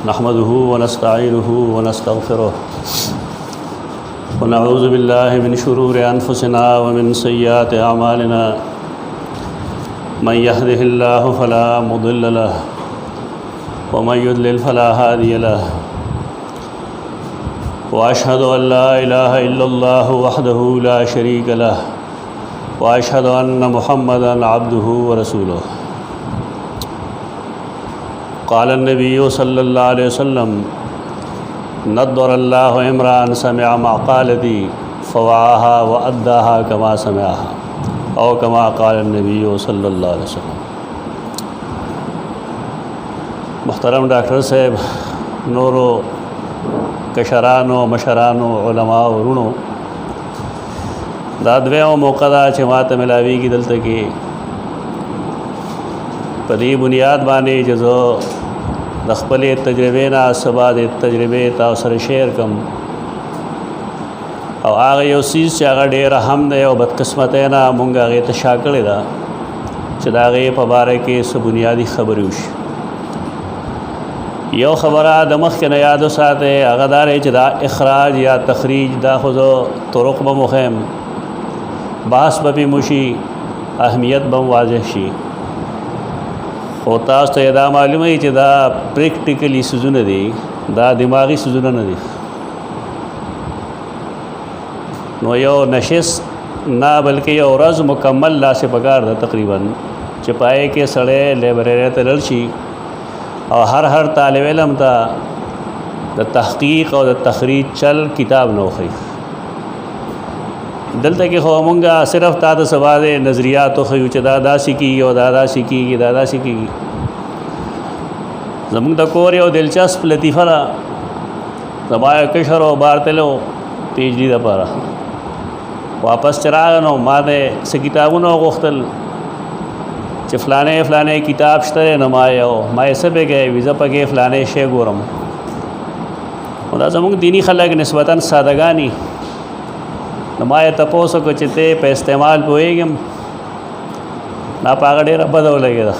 नहमदुहु व नस्तईनुहु व नस्तगफिरुह व नऊज़ु बिल्लाहि मिन शुरूरि अनफुसिना व मिन सय्यिआति अमालिना मन यहदिहिल्लाहु फला मुदिल्ल लहु व मन युद्लिल फला हादिय लहु व अशहदु अन ला इलाहा इल्लल्लाहु वहदहु ला शरीक लहु व अशहदु अन्न मुहम्मदन अब्दुहु व रसूलुहु। क़ाल नबी सल्लल्लाहु अलैहि वसल्लम नद्दरल्लाहु इम्रान समिअ मक़ालती फ़वआहा व अद्दाहा कमा समिअहा औ कमा क़ाल नबी सल्लल्लाहु अलैहि वसल्लम। मुहतरम डॉक्टर साहब, नूरो कशरानो मशरानो उलमा वरुणो, दा द्वेमो मौका दा چې ماته ملاویږي دلته کې په دې بنیاد باندې چې زه د خپلې تجربې نه سبا د تجربې تاسو سره شیر کوم او هغه یو څیز چې هغه ډېره هم دی او بدقسمتۍ نه مونږ هغې ته شا کړې ده چې د هغې په باره کې څه بنیادي خبرې وشي. یو خبره د مخکې نه یاد وساتئ، هغه دا دی چې دا اخراج یا تخریج دا خو زه طرق به مخیم، بحث به پې موشي، اهمیت به واضح شي، خو تاسو ته دا معلومه وي چې دا پریکټیکلی څیزونه دي، دا دماغي څیزونه نه دي. نو یو نشست نه بلکې یو ورځ مکمل لاسې پکار ده تقریبا چې پای کې سړی لایبرری ته لاړ شي او هر طالب علم ته د تحقیق او د تخریج چل کتاب نه وښیي. دلته کې خو مونږه صرف تا د سبا د نظریاتو ښیو چې دا داسې کېږي او دا داسې کېږي دا داسې کېږي. زمونږ د کور یو دلچسپ لطیفه ده، زما یو کشر و بار تلو پی ایچ ډي دپاره، واپس چې راغی نو ما ته څه کتابونه وغوښتل چې فلانې کتاب شته دی، نو ما یې څه پکې وي، زه پکې فلانې شی ګورم. نو دا زمونږ دیني خلک نسبتاً سادهګاني، نو ما یې تپوس وکړه چې ته په استعمال پوهېږم؟ دا په هغه ډېره بده ولګېده،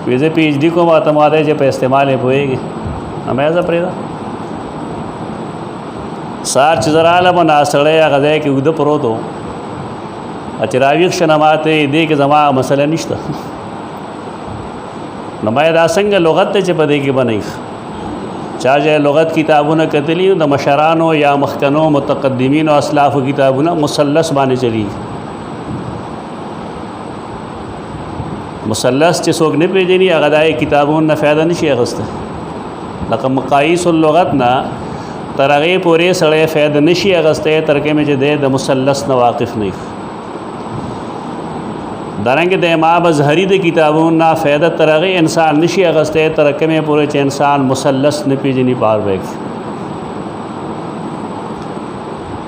وایي زه پي ایچ ډي کوم، ته ما دی چې په استعمال یې پوهېږې؟ نو مې زه پرېږده. سهار چې زه رالم نو سړی هغه ځای کې اوږده پروت و، چې راویښ شه نه ما ته دې کې زما مسله نشته. نو ما دا څنګه لغت دی چې په دې کې بنئ؟ چا چې لغت کتابونه کتلي د مشرانو یا مخکنو متقدمینو اسلافو کتابونه مثلث باندې چلیږي. مثلث چې څوک نه پېژني هغه د کتابونو نه فایده نشي اخیستی. لکه مقاییس اللغت نه تر هغې پورې سړی فایده نشي اخیستی تر کومې چې دی د مثلث نه واقف نه وي. دارنګه د امام ازهري د کتابونو نه فایده تر هغې انسان نشي اخیستی تر کومې پورې چې انسان مثلث نه پېژني په هر ځای کې.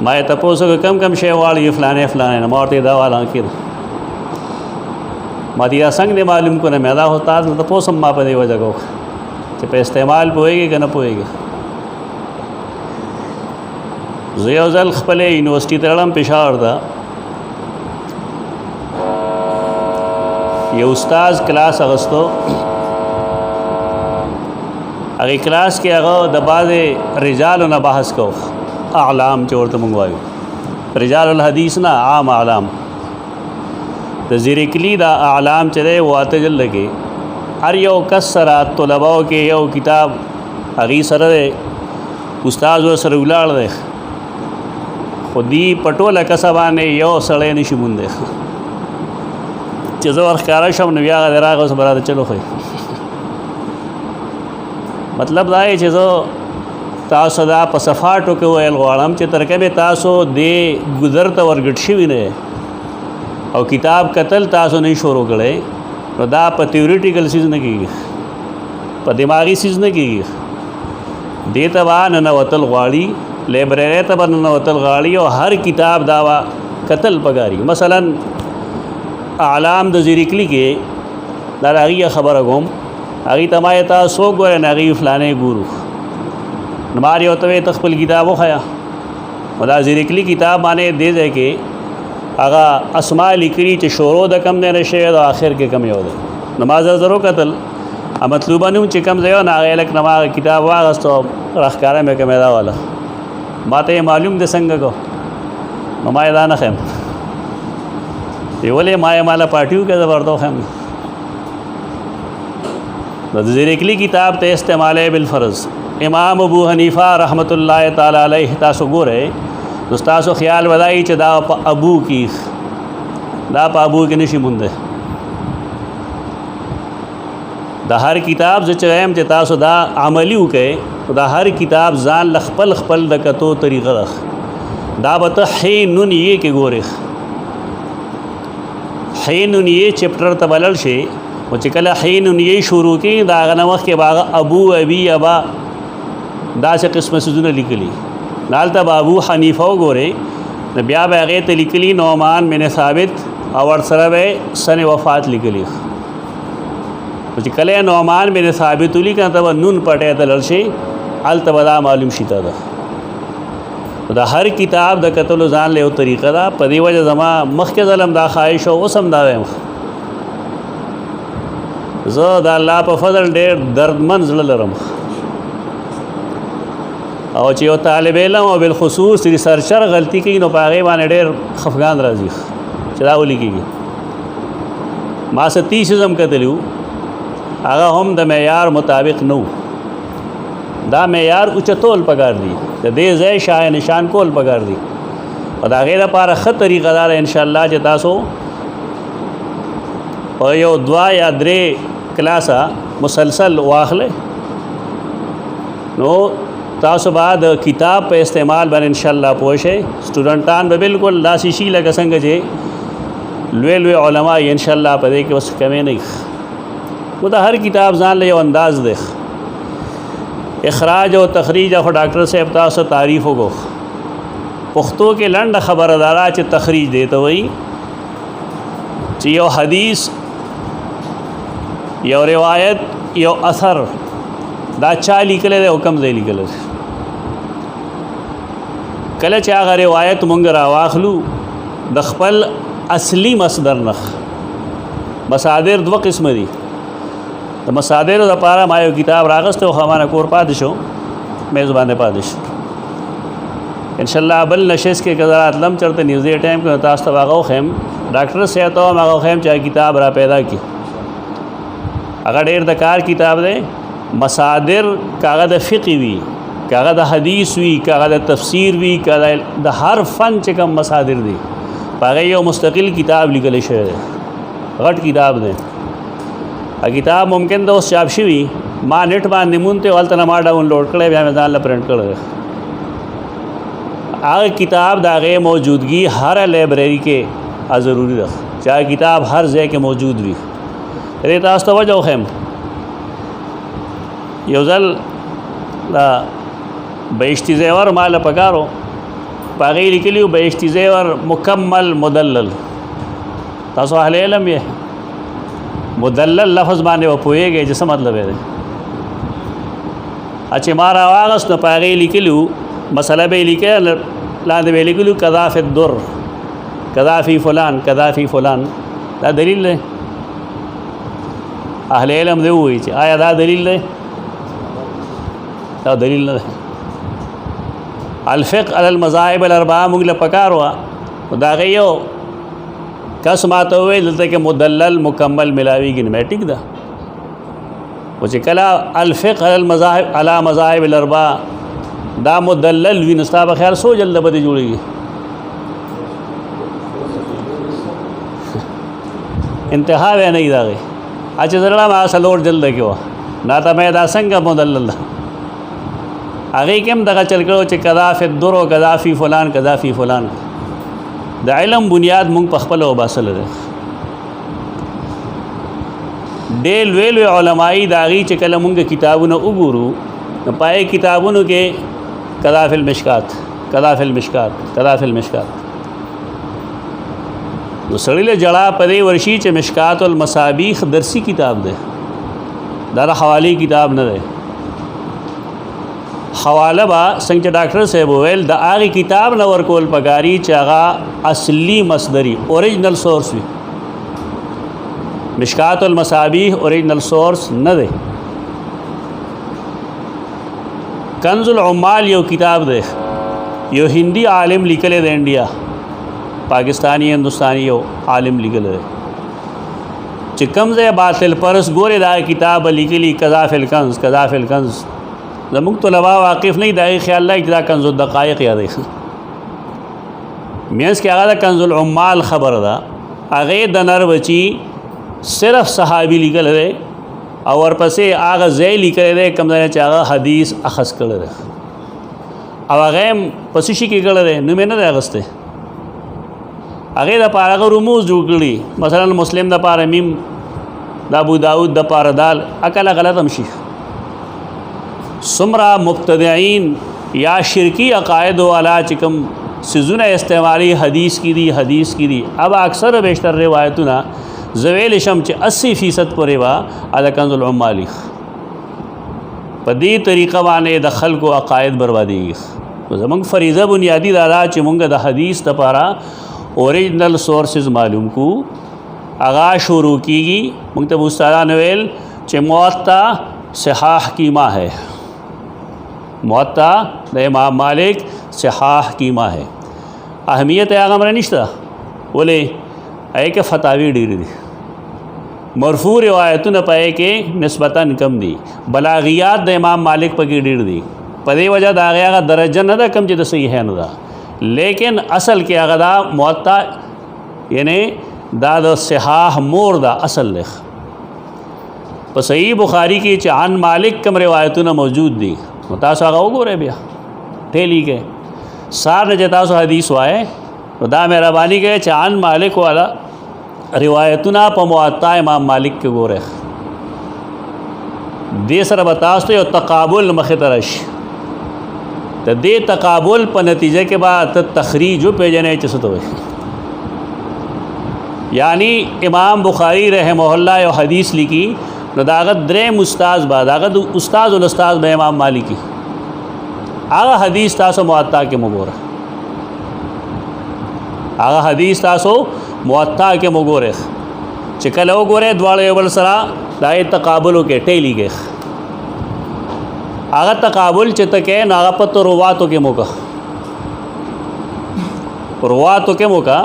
ما یې تپوس وکړه کم شی غواړي؟ فلانې نه. ما ورته دا والا کېده، ما دې دا څنګه دی معلوم کړه؟ مې دا خو تاسو نه تپوس هم ما په دې وجه وکړه چې په استعمال پوهېږي که نه پوهېږي. زه یو ځل خپلې یونیورسټي ته لاړم پېښور ته، یو استاذ کلاس اغستو، هغې کلاس کې هغه د بعضې رجالو نه بحث کو، اعلام چې ورته موږ وایو، رجال الحدیث نه عام اعلام. د زیرکلي دا اعلام چې دی و اته جلده کې هر یو کس سره طلباو کې یو کتاب هغې سره دی، استاذ ورسره ولاړ دی، خو دې په ټوله کسه باندې یو سړی نشي موندی چې زه ورښکاره شم نو بیا هغه دی راغی اوس به راته چلو ښیي. مطلب دا دی چې زه تاسو دا په صفاټو کې ویل غواړم چې تر کومې تاسو دې ګذر ته ورګډ شوي نه او کتاب کتل تاسو نه شروع کړی، نو دا په تیوریټیکل څیز نه کېږي، په دماغي څیز نه کېږي. دې ته به ننوتل غواړي، لایبرری ته به ننوتل غواړي او هر کتاب دا به کتل پکاري. مثلا اعلام د زیرکلي کې دا د هغې خبره کوم، هغې ته ما یې تاسو وګورئ نو هغې فلانې ګورو، نو ما یې ورته ویې ته خپل کتاب وښیه. نو دا زیرکلي کتاب باندې دې ځای کې هغه اسماء لیکلي چې شروع د کم دی نه شوی او آخر کې کم یو دی. نو ما زر وکتل مطلوبه نوم چې کوم ځای نه هغه لک نه ما کتاب واغستو راخکاره مې کومه دا والا ما ته معلوم د څنګه کو نو ما دا نه خم دی ولې ما مالا پارټیو کې زبردو خم د ذکری کتاب ته استعمال بالفرض امام ابو حنیفه رحمت الله تعالی علیه تاسو ګوره تاسو خیال ودای چې دا په ابو کې نشي مونږ دا هر کتاب چې چایم چې تاسو دا عملی وکړي دا هر کتاب ځان خپل د کتو طریقه ده دا به ته حینون یې کې ګورې حینون یې چپټر ته بلل شي او چې کله حینون یې شروع کړي دا هغه وخت کې باغ ابو ابي ابا دا څه قسمه سوزونه لیکلي دالته ابو حنیفه وګورئ بیا به هغې ته لیکلي نعمان بن ثابت او ورسره به سن وفات لیکلي چې کله نعمان بن ثابت ولیکه ته به نون پټی ته لړ شي هلته به دا معلوم شي ته ده دا هر کتاب د کتلو ځان له یو طریقه ده په دې وجه زما مخکې ظلم دا خواهش او اوس هم دا وایم زه د الله په فضل ډېر دردمن زړه لرم او چې یو طالب علم او بالخصوص ریسرچر غلطي کوي نو په هغې باندې ډېر خفګان راځي چې دا ولیکېږي ما څه 30 هم کتلي هغه هم د معیار مطابق نو دا معیار اوچتول پکار دي د دې ځای شای نشان کول پکار دي او د هغې دپاره ښه طریقه دار انشاءالله چې تاسو په یو 2 یا 3 کلاسه مسلسل واخلئ نو تاسو بعد کتاب په استعمال باندې انشاءالله پوه شئ سټوډنټان به بالکل داسې شي لکه څنګه چې لوی علما یې انشاءالله په دې کې اوس کمی نه نو د هر کتاب ځان له یو انداز دی اخراج او تخریج خو ډاکټر صاحب تاسو تعریف وکړو پښتو کې لنډه خبره دارا چې تخریج دی ته وایي چې یو حدیث یو روایت یو اثر دا چا لیکلی دی او کوم ځای لیکلی دی کله چې هغه روایت مونږ راواخلو د خپل اصلي مصدر نه مصادر 2 قسمه دي د مصادرو دپاره ما یو کتاب راغسته او خو مانه کور پاتې شو میز باندې پاتې شو انشاءالله بل نشست کې که زه راتلم چېرته نږدې ټایم کې تاسو ته به هغه وښیم ډاکټر صاحب ته هم هغه وښیم چې کتاب را پیدا کړي هغه ډېر د کار کتاب دی مصادر کاغه د فقه وي کاغه د حدیث وي کاغه د تفسیر وي کاغه د هر فن چې کوم مصادر دي هغه یو مستقل کتاب لیکلی شوی دی غټ کتاب دی کتاب ممکن د اوس چاپ شوي ما نټ باندې مونته هلته نه ما ډاونلوډ کړی بیا مې ځان له پرنټ کړی هغه کتاب د هغې موجودګي هر لایبرري کې ضروري ده چې هغه کتاب هر ځای کې موجود وي دې تاسو ته وجه وښیم یو ځل دا بهشتي زیور ما له پکارو په هغې لیکلي وو بهشتي زیور مکمل مدلل تاسو اهل علم یې مدلل لفظ باندې و پوهېږئ چې څه مطلب یې دی چې ما راواغست نو په هغې لیکلي وو مسله به یې لیکه لاندې به یې لیکلي وو کذا فی الدر کذا فی فلان کذا فی فلان دا دلیل دی اهل علم دی ووایي چې آیا دا دلیل دی دا دلیل نه دی الفقه علی المذاهب الاربعه موږ له پکار وه د هغې یو کس ماته وویل دلته کې مدلل مکمل ملاویږي نو ټیک ده او چې کله الفقه علی المذاهب علی مذاهب الاربعه دا مدلل وي نو ستا په خیال څو جلده به دې جوړېږي انتها به نه وي د هغې چې زړه ما 4 جلده کې وه نا ته مې دا څنګه مدلل ده هغې کې هم دغه چل کړو چې کذا فی الدر و کذا فی فلان کذا فی فلان د علم بنیاد مونږ په خپله وباسلی دی ډېر لوی علمایي د هغې چې کله مونږ کتابونه وګورو نو په هغې کتابونو کې کذا فی المشکات کذا فی المشکات کذا فی المشکات نو سړي له جړه په دې ورشي چې مشکات المصابیح درسي کتاب دی دا د حوالې کتاب نه دی حواله به څنګه چې ډاکټر صاحب وویل د هغې کتاب نه ورکول پکاري چې هغه اصلي مصدري اوریجنل سورس وي مشکات المصابیح اوریجنل سورس نه دی کنز العمال یو کتاب دی، یو هندي عالم لیکلی دی، انډیا پاکستانی هندوستانی یو عالم لیکلی دی چې کوم ځای باطل پرس ګورې دا کتاب لیکلی قضا فی الکنز، قضا فی الکنز. زموږ طلبا واقف نه دا خیال لای چې دا کنز الدقایق یادی مینس کې هغه د کنز العمال خبر ده، هغه د نر بچی صرف صحابي لیکل دی او ورپسې هغه ځای لیکل دی کوم ځای چې هغه حدیث اخذ کړی دی او هغه پسې شي کې کړی دی نو مې نه دی اخیستی. هغې دپاره هغه رموز جوړ کړي، مثلا مسلم دپاره میم، د ابو داود دپاره دال، اکله غلط هم شي. څومره مبتدعین یا شرکی عقاید والا چې کوم سیزونه استعمالي حدیث کی دي، حدیث کی دي. اب اکثر بیشتر روایتونه زویل شم چې 80% پورې وا د کنز العمال په دې طریقه باندې د خلکو عقاید بربادېږي. زموږ فریضه بنیادی دا ده چې مونږ د حدیث دپاره اوریجنل سورسز معلوم کو، هغه شروع کیږي. مونږ ته استادان ویل چې موطا صحاح کی ماں ہے، موطا د امام مالک صحاح کی ماں ہے. اهمیت هغه مره نشته ولې هغې کې فتاوی ډېرې دي، مرفوع روایتونه پای کې نسبتاً کم دي، بلاغیات د امام مالک پکې ډېر دي. په دې وجه د هغه درجه نه ده کم چې د صحیحین ده، لیکن اصل کې هغه دا موطا یعنی دا د صحاح مور دا اصل لخ. په صحیح بخاری کې چې عن مالک کم روایتونه موجود دي نو تاسو هغه وګورئ، بیا ټیلی کې سار نه چې تاسو حدیث وایې نو دا مهرباني کوي چې عن مالک والا روایتونه په موطا امام مالک کې ګورئ. دې سره به تاسو یو تقابل مخې ته راشي. د دې تقابل په نتیجه کې به ته تخریج وپېژنې چې څه ته وایي. یعنی امام بخاری رحمه الله یو حدیث لیکي نو د هغه درېم استاذ به د هغه استاد الاستاذ به امام مالکی، هغه حدیث تاسو موطا کې مګوره، هغه حدیث تاسو موطا کې مګوره چې کله وګورئ دواړه یو بل سره دا یې تقابل وکړي ټیلی کې. هغه تقابل چې ته کې نو هغه په رواتو کې موکه، رواتو کې موکه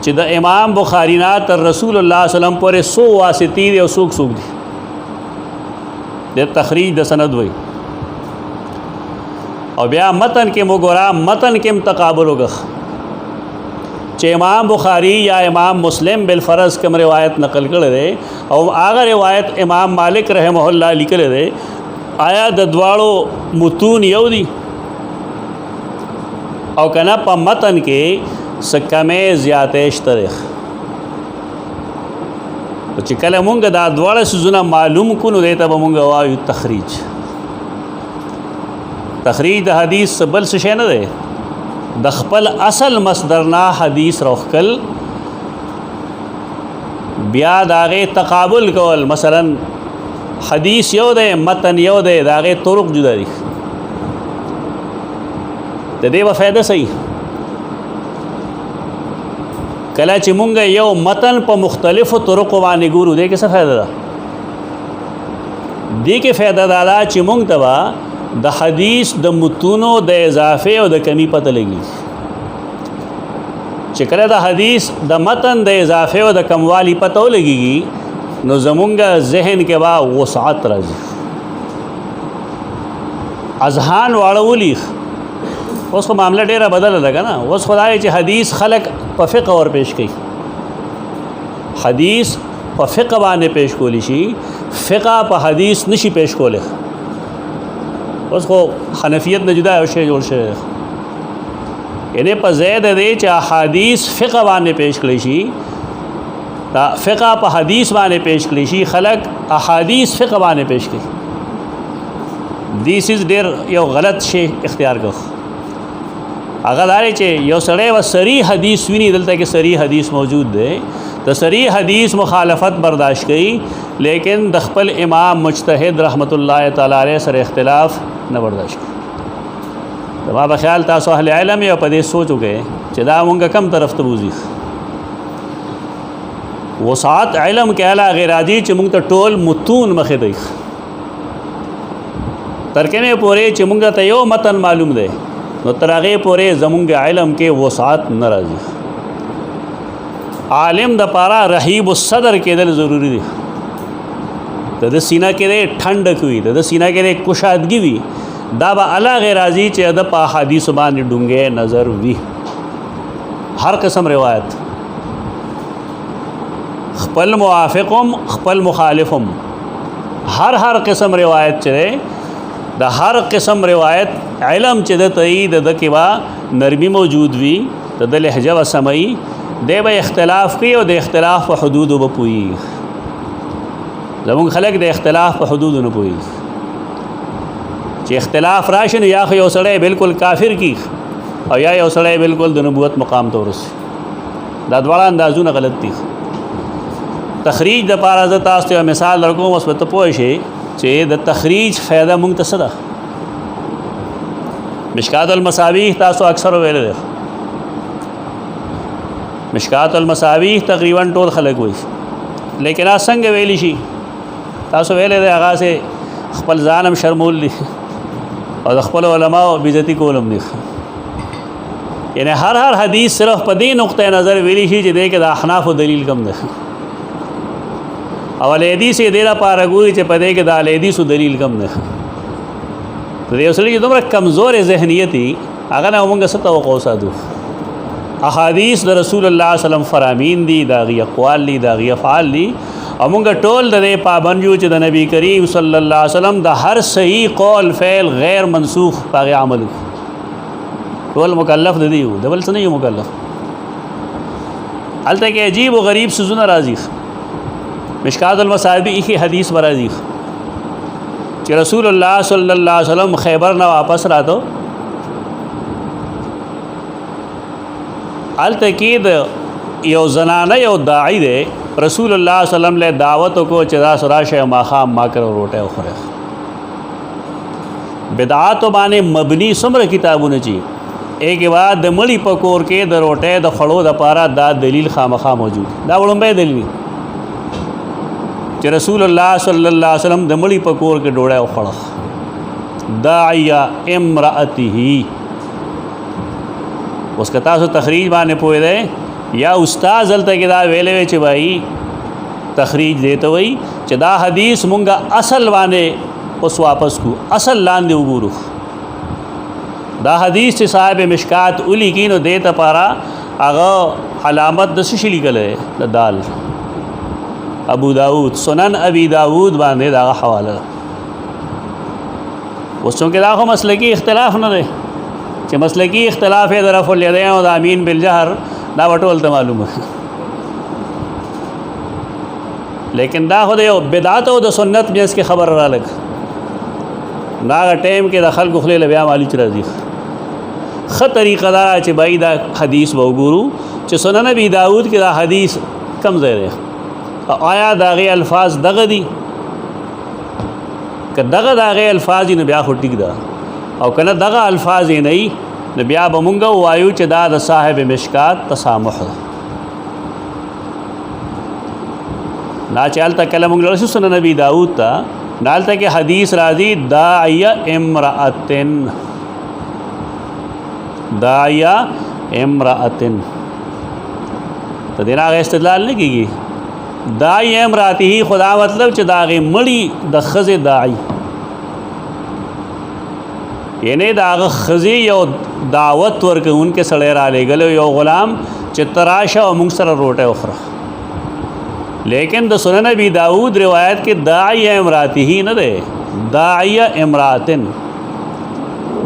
چې د امام بخاری نه تر رسول الله صلی الله علیه وسلم پورې 100 واسطې دي او څوک څوک دي د تخریج د سند وي. او بیا متن کې موګورا، متن کې تقابل وکړه چې امام بخاری یا امام مسلم بالفرض کوم روایت نقل کړی دی او هغه روایت امام مالک رحمه الله لیکلی دی، آیا د دواړو متون یو دي او کنه په متن کې څه کمې زیاتې شته دی. چې کله مونږ دا دواړه څیزونه معلوم کړو نو دې ته به مونږ وایو تخریج. تخریج د حدیث بل څه شی نه دی، د خپل اصل مصدر نه حدیث روخکل بیا د هغې تقابل کول. مثلا حدیث یو دی متن یو دی، د هغې طرق جدا دي، د دې به فایده صحیح. کله چې مونږ یو متن په مختلفو طرقو باندې ګورو دې کې څه فایده ده؟ دې کې فایده دا ده چې مونږ ته به د حدیث د متونو د اضافه او د کمی پته لګي. چې کله د حدیث د متن د اضافه او د کموالی پته ولګي نو زمونږ ذهن کې به وسعت راځي، اذهان واړولي. اوس خو معامله ډیره بدله ده که نه؟ اوس خدای چې حدیث خلق په فقه ور پیش کوي، حدیث په فقه باندې پیش کولی شي، فقه په حدیث نشي پیش کولی. اوس خو حنفیت نه جدا یو شی جوړ شوی، یعنی په ځای د دې چې احادیث فقه باندې پیش کړی شي، دا فقه په حدیث باندې پیش کړی شي، خلق احادیث فقه باندې پیش کوي. دیس از ډیر یو غلط شی اختیار کړ. هغه دا چې یو سړی و صریح حدیث ویني، دلته کې صریح حدیث موجود دی، د صریح حدیث مخالفت برداشت کوي، لیکن د خپل امام مجتهد رحمت الله تعالی علیه سره اختلاف نه برداشت کوي. زما په خیال تاسو اهل علم یې په دې سوچ وکړئ چې دا مونږ کم طرف ته بوځي. وسعت علم کې اعلی غیر عادي چې مونږ ته ټول متون مخې دی، تر کومه پورې چې مونږ ته یو متن معلوم دی نو تر هغې پورې زمونږ علم کې وسعت نه راځي. عالم د پاره رحیب الصدر کېدل ضروری دی. د سینه کې د ټھنډک وي، د سینه کې د کشادګي وي، دا به الله غیر راضي چې د په احادیث باندې ډونګې نظر وي. هر قسم روایت خپل موافقم خپل مخالفم، هر قسم روایت چره د هر قسم روایت علم چې د تایید د کې وا نرمي موجود وي، د لهجه و سمعي دی به اختلاف کوي او د اختلاف په حدودو به پوي. زمونږ خلک د اختلاف په حدودو نه پوي چې اختلاف راشي نو یا خو یو سړی بالکل کافر کی او یا یو سړی بالکل د نبوت مقام ته ورسي. دا دواړه اندازونه غلط دي. تخریج د پاره زه تاسو ته مثال درکوم، اوس به ته پوه شئ چې د تخریج فایده مونږ ته څه ده. مشکات المصابیح تاسو اکثر ویل دی، مشکات المصابیح تقریبا ټول خلک وایي، لیکن څنګه ویلی شي تاسو ویلې دی هغه سه خپل ځانم شرمول دي او د خپل علماء بیزتی کولم دي. یعنی هر حدیث صرف په دې نقطه نظر ویلی شي چې دې کې د احناف دلیل کم ده، او حدیث یې ډېره پاره ګوري چې په دې کې د حدیث دلیل کم ده. د یو سړي دومره کمزور ذهنیت هغه نه موږ څه توقع ساتو. احادیث د رسول الله صلی الله علیه وسلم فرامین دي، دا غي اقوال دي، دا غي افعال دي، او موږ ټول د دې پابند یو چې د نبی کریم صلی الله علیه وسلم د هر صحیح قول فعل غیر منسوخ هغه عمل ټول مکلف دي، د بل څه نه یو مکلف. الته کې عجیب او غریب سوزونه راځي. مشکات المصابیح کی حدیث برازی چې رسول الله صلی الله علیه وسلم خیبر نه واپس راته التکید یو زنانه یو داعی دی، رسول الله صلی الله علیه وسلم له دعوت کو چې دا سراشه ما خام ما کړو روټه خوره. بدعات باندې مبنی څومره کتابونه چی ایک بعد د مړی پکور کې د روټه د خړو د پاره دا دلیل خامخا موجود. دا وړاندې دلیل چې رسول الله صلی الله علیه وسلم د مړی پکور کې ډوړه او خړه داعیا امراته. اوس که تاسو تخریج باندې پوه دی یا استاد هلته کې دا ویلې چې بھائی تخریج دیته وای چې دا حدیث مونږه اصل باندې اوس واپس کو، اصل لاندې وګورو. دا حدیث چې صاحب مشکات اولی کینو دیته پارا هغه علامت د څه شي لیکل د دال ابو داود سنن ابي داود باندې دا حواله. اوس څنګه دا خو مسلکی اختلاف نه دی چې مسلکی اختلاف یې د رفع الیدین او د امین بالجهر دا وټول ته معلومه، لیکن دا خو د یو بدعت او د سنت میس کې خبر را لګ دا ټیم کې د خلکو خپل بیا مالی چر راځي. خه طریقه دا چې بای دا حدیث وګورو چې سنن ابي داود کې دا حدیث کم ځای دی، آیا داغه الفاظ دغه دي که دغه الفاظ نه بیا خو ټیک ده، او کنه دغه الفاظ نه ای نو بیا به مونږ وایو چې دا د صاحب مشکات تسامح ده. نا چالتا کلم رسول سنن نبی داود تا نالتا کې حدیث راځي داعیه امراتن، داعیه امراتن ته دینا استدلال نه کیږي. داعیه امراته خدا مطلب چې داغه مړی د خزه داعی، یعنی داغه خزه یو دعوت ورکوونکې سړی را لېږل یو غلام چې تراشه او موږ سره روټه وخوره. لیکن د سنن ابي داود روایت کې داعیه امراته نه ده، داعیه امراتن.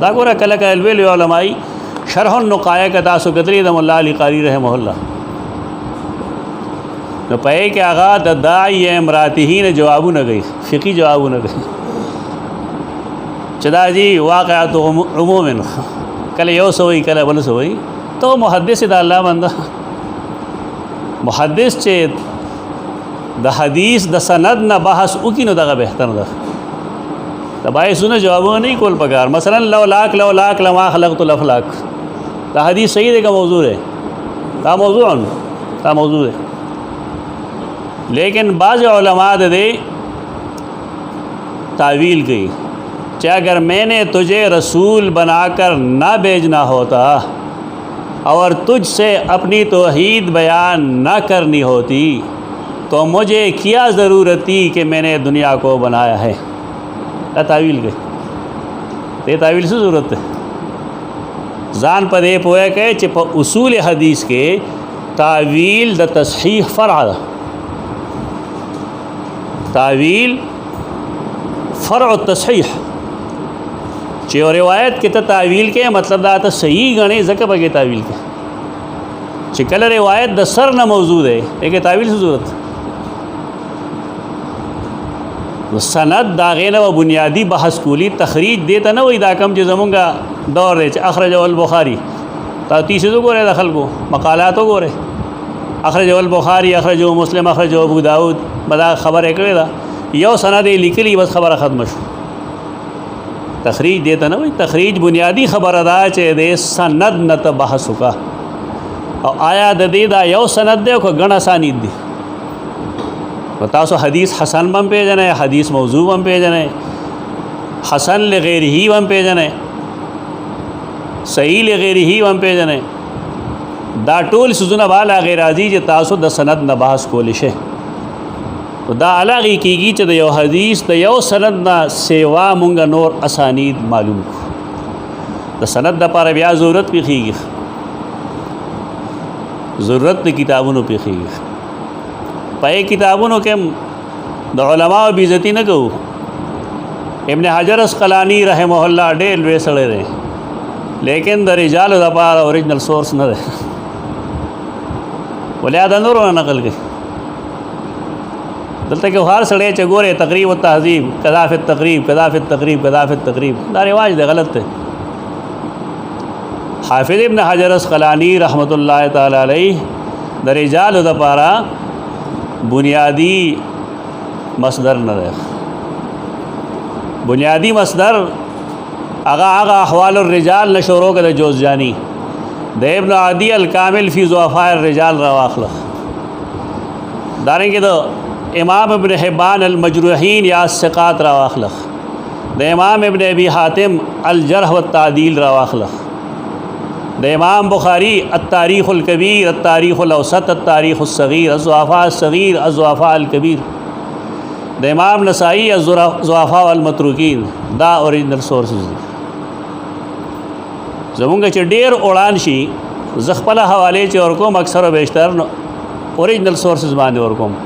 دا ګوره کله کله ویل علماء شرح النقایه کا تاسو کتری د مولا علی قاری رحمه الله نو پای کې هغه د داعیه امراته نه جوابونه غي، فقہی جوابونه غي چې دا جی واقعات عموما کله یو سوي کله بل سوي. تو محدث د الله بنده محدث چې د حدیث د سند نه بحث وکړي نو دغه بهتر ده. د بایسونه جوابونه نه کول پکار. مثلا لو لاک لما خلقت الافلاک دا حدیث صحیح دی کا موضوع ہے، دا موضوع ہے، لیکن بعض علماء دے تعویل گئی कि अगर मैंने तुझे रसूल बनाकर ना भेजना होता और तुझसे अपनी तौहीद बयान ना करनी होती तो मुझे क्या ज़रूरत थी कि मैंने दुनिया को बनाया है। तावील के ते तावील से ज़रूरत है जान पर ये पोए के च उसूल हदीस के तावील द तस्हीह फ़र्अ तावील फ़र्अ तस्हीह चे और रिवायत के तावील के मतलब दा तो सही गणे ज़क बगे तावील के चिकल रिवायत द सर न मौजूद है एक तावील से ज़रूरत सनद दागे न व बुनियादी बहस कूली तखरीज देता न वही दाकम जो जमूंगा दौर रहे अखरज अल बुखारी ता तीसरे तो गोरे दखल को मकाला तो गोरे अखरज अल बुखारी अखरज मुस्लिम अखरज अबू दाऊद बदा खबर एक यो सनद लिखली बस खबर ख़त्म शो तखरीज देता न वही तखरीज बुनियादी खबर अदा चे दे सनद न तो बहस का और आया दीदा यो सनद दे को गण असानीद दी बताओ सो हदीस हसन बम पे जने हदीस मौजू बम पे जने हसन ले गैर ही बम पे जने सही ले गैर ही बम पे जने दा टोल सुजुना बाला गैर राजी जे तासो द सनद न बहस कोलिशे तो दा अलगी कीगी च द यो हदीस द यो सनद न सेवा मुंगा नोर असानीद मालूम को द सनद द पार ब्या ज़रूरत भी खीगी ज़रूरत द किताबों पे खीगी पे किताबों के द उलमा बेइज्जती न कहूँ इब्न हजर अस्क़लानी रहमहुल्लाह डेल वे सड़े रहे लेकिन द रिजाल द पार ओरिजिनल सोर्स न रहे बोले आदनोर नकल के दलते के हार सड़े चगोरे तकरीब व तहज़ीब कदाफ़ तकरीब कदाफ़ तकरीब कदाफ़ तकरीब ना रिवाज दे गलत है। हाफिज़ इब्न हजर अस्क़लानी रहमतुल्लाह ताला अलैह द रिजाल द पारा बुनियादी मसदर न रहे बुनियादी मसदर आगा अहवाल रिजाल नशोरों के जोज़ जानी देबन आदि अल कामिल फ़ी ज़ुअफ़ाए रिजाल रवाख़ल दारेंगे तो इमाम इब्न हिब्बान अल मजरूहीन या सिक़ात रवाख़ल द इमाम इब्न अबी हातिम अल जर्ह व तादील रवाख़ल द इमाम बुखारी अत्तारीख़ुल कबीर अत्तारीख़ुल औसत अत्तारीख़ुस सग़ीर अज़्ज़ुअफ़ा सग़ीर अज़्ज़ुअफ़ा अल कबीर द इमाम नसाई अज़्ज़ुअफ़ा अल मतरूकीन दा ओरिजिनल सोर्सेस जमूंगा च डेर उड़ान शी ज़ख़पला हवाले च और कोम अक्सर व बेशतर ओरिजिनल सोर्सेस माने और कोम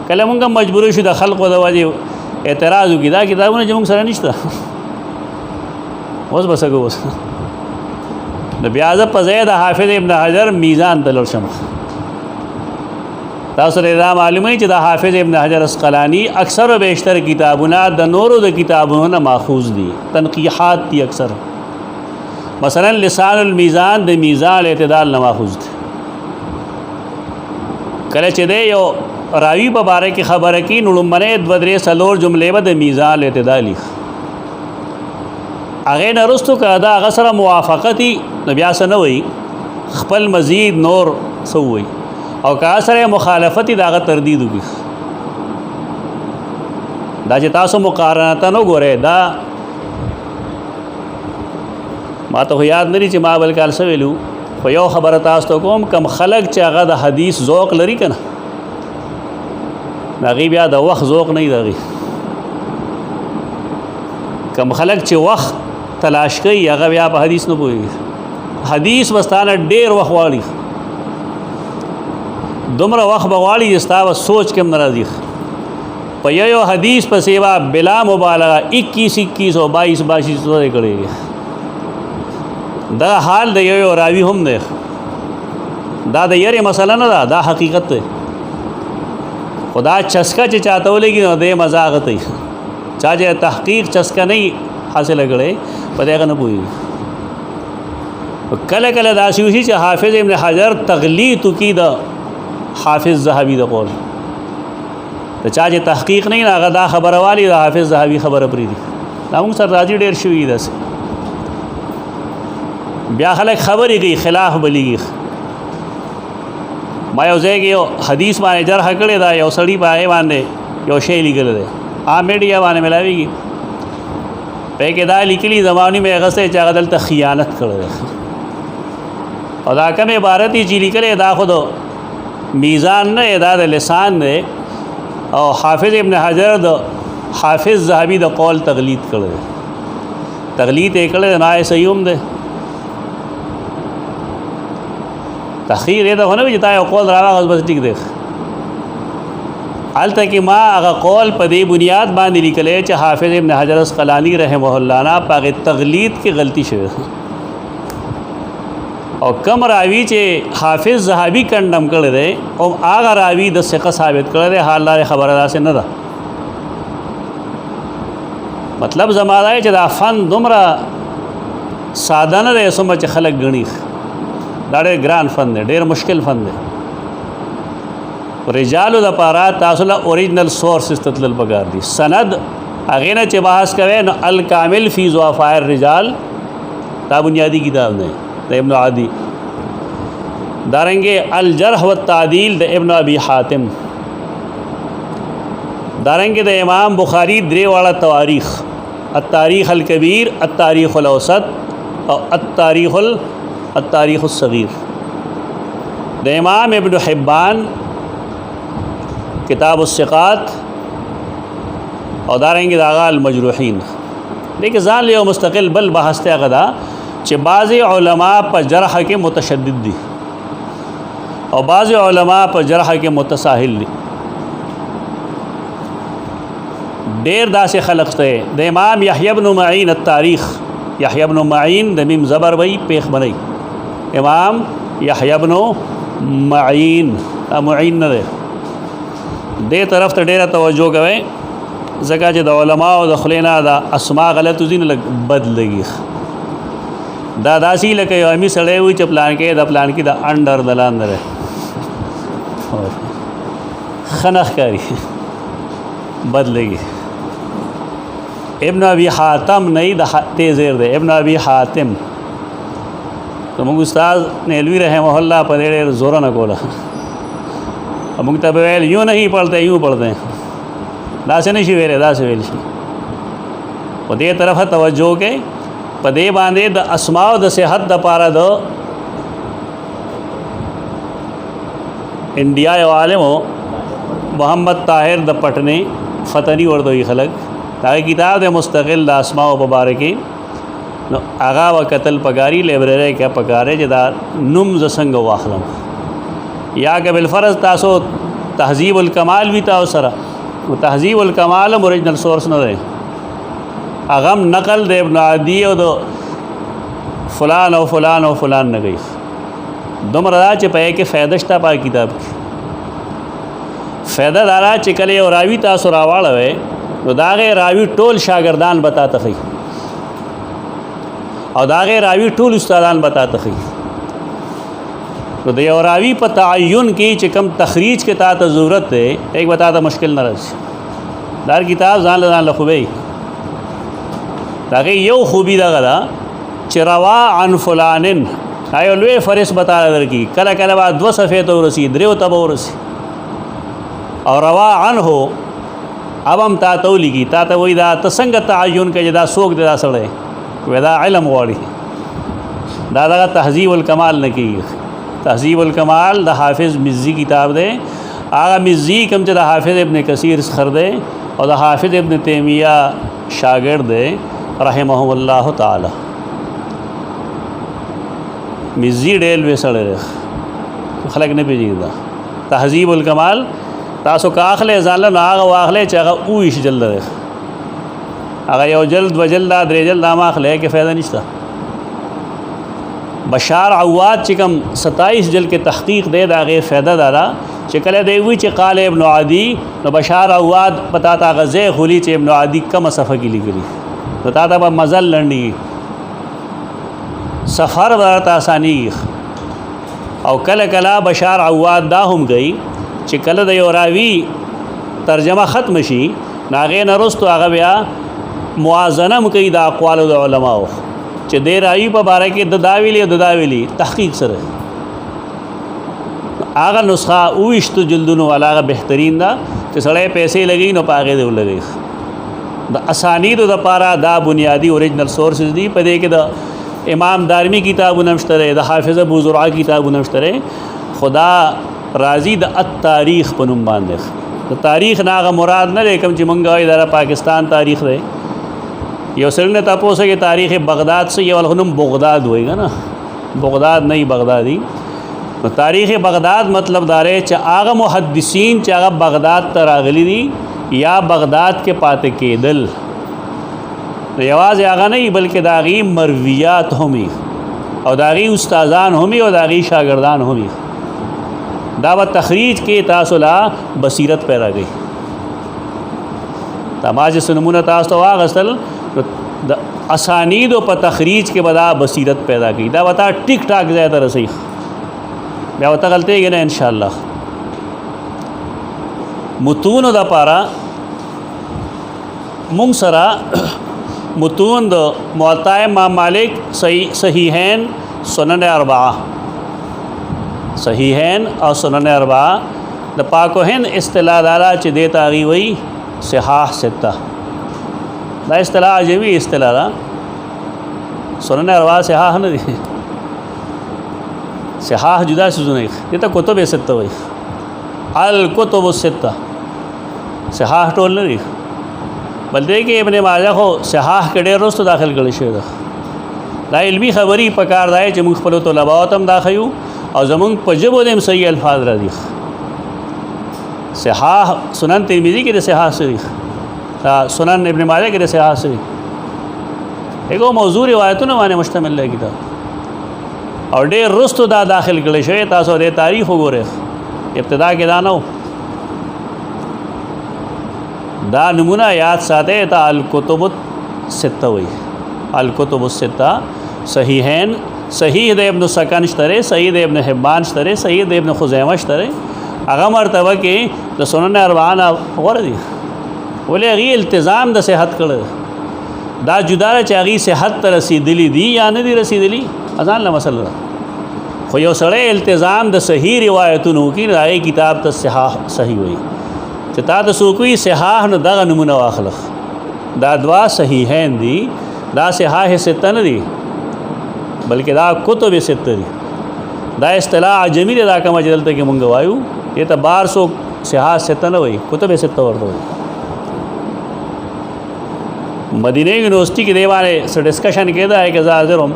कल मुंगा मजबूरी शुदा खल्क़ व दवाजी एतराज़ की दा किताबों ने जमुंग सर निश्ता बस बसगो बस द ब्याज़ पज़ैद हाफिज़ इब्न हजर मीज़ान तलर शमख तासर इदा मालूम है दा हाफिज़ इब्न हजर अस्क़लानी अक्सर व बेशतर किताबुना द नूर द किताबों न माखूज़ दी तनक़ीहात थी अक्सर मसलन लिसानुल मीज़ान द मीज़ान एतदाल न माखूज़ थे कले चदे यो रावी बारे की खबर की नुड़ुमने बदरे सलोर जुमले बद मीज़ान एतदाली आगे नरुस्तु का अदा अगसर मुआफ़क़ती नबियास न हुई खपल मज़ीद नूर सो हुई और कासर मुखालफती दाग तरदीद हुई दा जतासो मुकारनता नो गोरे दा मा तो याद नहीं मा बल्कि अलस वेलू यो खबर तास तो कोम कम खलक चागा द हदीस ज़ौक़ लरी का ना नागी ब्या द वक़्त ज़ौक़ नहीं दगी कम खलक चे वक़्त तलाश कई अगर आप हदीस न पूरी हदीस बस्ताना डेर वक़्त वाली दुमरा वक़्त बवाली जिसता सोच के नाराज़ी पयो हदीस पर सेवा बिला मुबालगा 21 और 22 करेगी दा हाल दे यो रावी हम दे दा दे मसला न दा हकीकत खुदा चस्का चे चाहता हो लेकिन दे मजाकत चाहे तहकीक चस्का नहीं हासिल करे पता न पूरी कल कल दासी च हाफिज़ इब्न हजर तगली तुकी द हाफिज़ ज़हाबी द कौल तो चाहे तहकीक नहीं ना दा खबर वाली दा हाफिज़ ज़हाबी खबर परी दी नामुंग सर राजी डेर शुई दस ब्या खलक खबर ही गई खिलाफ बली गई मायो कि हदीस माने जर हकड़े दा यो सड़ी पाए माने यो शे लिखल दे आ मीडिया माने मिलावेगी په کې دا لیکلي زمانی مې اغسته چې هغه دلته خیانت کړی او دا کوم عبارت چې لیکلې دا خود میزان نه دا د لسان نه او حافظ ابن حجر د حافظ ذهبی د قول تقلید کړی تقلید یې کړی نه صحیح هم ده تخیر یې دا ونه چې تا یو قول راغلی بس ټیک دی حالته کې ما هغه قول په دې بنیاد باندې لیکلی چې حافظ ابن حجر اسقلانی رحمه الله نه په هغې تقلید کې غلطي شوې او کم راوي چې حافظ ذهبي کنډم کړی دی او هغه راوي د ثقه ثابت کړی دی حال لاره خبره داسې نه ده مطلب زما دا چې دا فن دومره ساده نه دی څومره چې خلک ګڼي دا ډېر ګران فن دی ډېر مشکل فن دی رجالو د پاره تاسو له اوریجنل سورسز تتلل پکار دي سند هغې نه چې بحث کوي نو الکامل فی ضعفاء الرجال دا بنیادی کتاب دی د ابن عدی دارنګې الجرح والتعدیل د ابن ابي حاتم دارنګې د امام بخاری درې واړه تواریخ التاریخ الکبیر التاریخ الاوسط او التاریخ الصغیر د امام ابن حبان کتاب الثقات او دارنګې د هغه المجروحین لیکن ځان له یو مستقل بل بحث ته هغه ده چې بعضې علما په جرح کې متشدد دي او بعضې علما په جرح کې متساهل دي ډېر داسې خلق ته د امام یحیی بن معین التاریخ یحیی بن معین د میم زبر وی پیخ بنئ امام یحیی بن معین معین نه دی دې طرف ته ډېره توجه کوئ ځکه چې د علماو د خولې نه د اسما غلط ځینې لږ بد لګي دا داسې لکه یو امي سړی وي چې پلان کې د انډر د لاندې دی ښه نه ښکاري بد لګي ابن ابي حاتم نه د تیزیر دی ابن ابي حاتم زموږ استاد نیلوی رحمه الله په ډېر زوره نه کوله موږ ته به ویل یوں نہیں پڑھتے یوں پڑھتے ہیں داسې نه شي ویلی داسې ویل شي په دې طرفه توجه کوئ په دې باندې د اسماء د صحت دپاره د انډیا یو عالمو محمد طاهر د پټنې فتنی ورته وایي خلک دا کتاب د مستقل د اسماء په باره کې نو هغه به کتل پکاري لایبررۍ کې پکارې چې دا نوم زه څنګه واخلم یا که بالفرض تاسو تهذیب الکمال وی تاسو سره او تهذیب الکمال اوریجنل سورس نه دی هغه نقل د ابن عدی او د فلان او فلان او فلان نه گئی دومره دا چې په کې فایده شته په کتاب کې فایده دارا چې کله یو راوي تاسو راواړوي نو دا غي راوي ټول شاګردان بتا تخي او دا غي راوي ټول استادان بتا تخي نو د یو راوي په تعین کې چې کم تخریج کې تا ته ضرورت دی ایک بتا ته مشکل نه راځي دا کتاب ځان له خوبي دا یو خوبي دغه ده چې روا عن فلانن ایو لوی فرس بتا درکې کله کله بعد 2 صفحې ته ورسی دریو ته ورسی او روا عنه اب هم تا ته لګي تا ته وای دا څنګه تعین کې دا سوق دی دا سره ودا علم غواړي دا دغه تهذیب الکمال نه کیږي تهذیب الکمال د حافظ مزی کتاب دی هغه مزی کوم چې د حافظ ابن کثیر څخه دی او د حافظ ابن تیمیہ شاګرد دی رحمه الله تعالی مزی ډېر لوی سړی دی خلک نه پېژني دا تهذیب الکمال تاسو که اخلئ ځان له هغه واخلئ چې هغه 19 جلد دی هغه یو جلد 2 جلد 3 جلد ما اخلئ کې فایده نشته بشار عواد چې کوم 27 جلد کې تحقیق دی دا غي فایده دارا چې کله دی وی چې قال ابن عدی نو بشار عواد پتا تا غزه خلی چې ابن عدی کم صفحه کې لیکلی پتا تا په مزل لړنی سفر ورته اسانی او کله کله بشار عواد دا هم گئی چې کله د یو راوی ترجمه ختم شي ناغه نرستو هغه بیا موازنه کوي د اقوال د علماو چې د راوی په باره کې د داویلی تحقیق سره هغه نسخه 19 جلدونو والا هغه بهترین ده چې سړی پیسې لګي نو پاغه دی ولګي د اسانیدو دپاره دا بنیادی اوریجنل سورسز دي. په دې کې د امام دارمی کتابونه هم شته، د حافظ ابو زرعه کتابونه هم شته. خدا راضي د التاریخ په نوم باندې. د تاریخ نه هغه مراد نه دی کوم چې مونږ وایو دا پاکستان تاریخ دی. یو سړی نه تاسو کې تاریخ بغداد سے یو الخنم بغداد وایي نه، بغداد نه بغدادي. نو تاریخ بغداد مطلب دا دی چې هغه محدثین چې هغه بغداد ته راغلي دي یا بغداد کې پاتې کېدل، نو یوازې هغه نه بلکې د هغې مرویات هم او د هغې استادان هم او د هغې شاګردان هم. دا به تخریج کې تاسو لا بصیرت پیدا کوي. دا ما چې نمونه تاسو ته واخیستل د اسانیدو په تخریج کې به دا بصیرت پیدا کوي. دا به تا ټیک ټاک ځای ته رسوي، بیا ورته غلطېږي نه انشاءالله. متونو دپاره مونږ سره متون د موطا امام مالک صحیحین سنن اربعه، صحیحین او سنن اربعه د پاک و هند اصطلاح دارا چې دې تاغي وي صحاح سته. دا اصطلاح عجیبی اصطلاح ده. سنن اربعه صحاح نه دي، صحاح جدا سيزونه دي ته کتب سته وي. الکتب السته صحاح ټول نه دي، بلکې کې ابن ماجه خو صحاح کې ډېر وروسته داخل کړی شوی ده. دا علمي خبري پکار دی چې موږ خپل طلباو ته هم دا ښیو او زمونږ په ژبو د هم صحیح الفاظ راځي. صحاح سنن ترمذی کې د صحاح صحیح، سنن ابن ماجه کې د صحاح صحیح ایک موضوع روایتونه باندې مشتمل دی کتاب او ډېر وروسته دا داخل کړی شوی. تاسو د تاریخ وګورئ، ابتدا کې دا نه دا نمونه یاد ساته تا الکتب السته وی. الکتب السته صحیحین، صحیح د ابن سکن شتره، صحیح د ابن حبان شتره، صحیح د ابن خزیمه شتره. هغه مرتبه کې د سنن اربعه غوړه دي، ولې هغې التزام د صحت کړی. دا جدا چې هغې صحت ته رسېدلي دي یا نه دي رسېدلي ځان له مسله ده. خو یو سړی التزام د صحیح روایتونو وکړي نو هغې کتاب ته صحیح وایي. چې تا ته څوک وي صحاح نو دغه نمونه واخله. دا دوا صحیحین دي، دا صحاح سته نه دي بلکې دا کتب سته دي. دا اصطلاح عجمی دی، دا کومه چې دلته کې مونږ وایو دې ته بار څوک صحاح سته نه وایي، کتب سته ورته وایي. مدینه یونیورسټي کې دې باندې څه ډسکشن کېده که زه حاضر وم.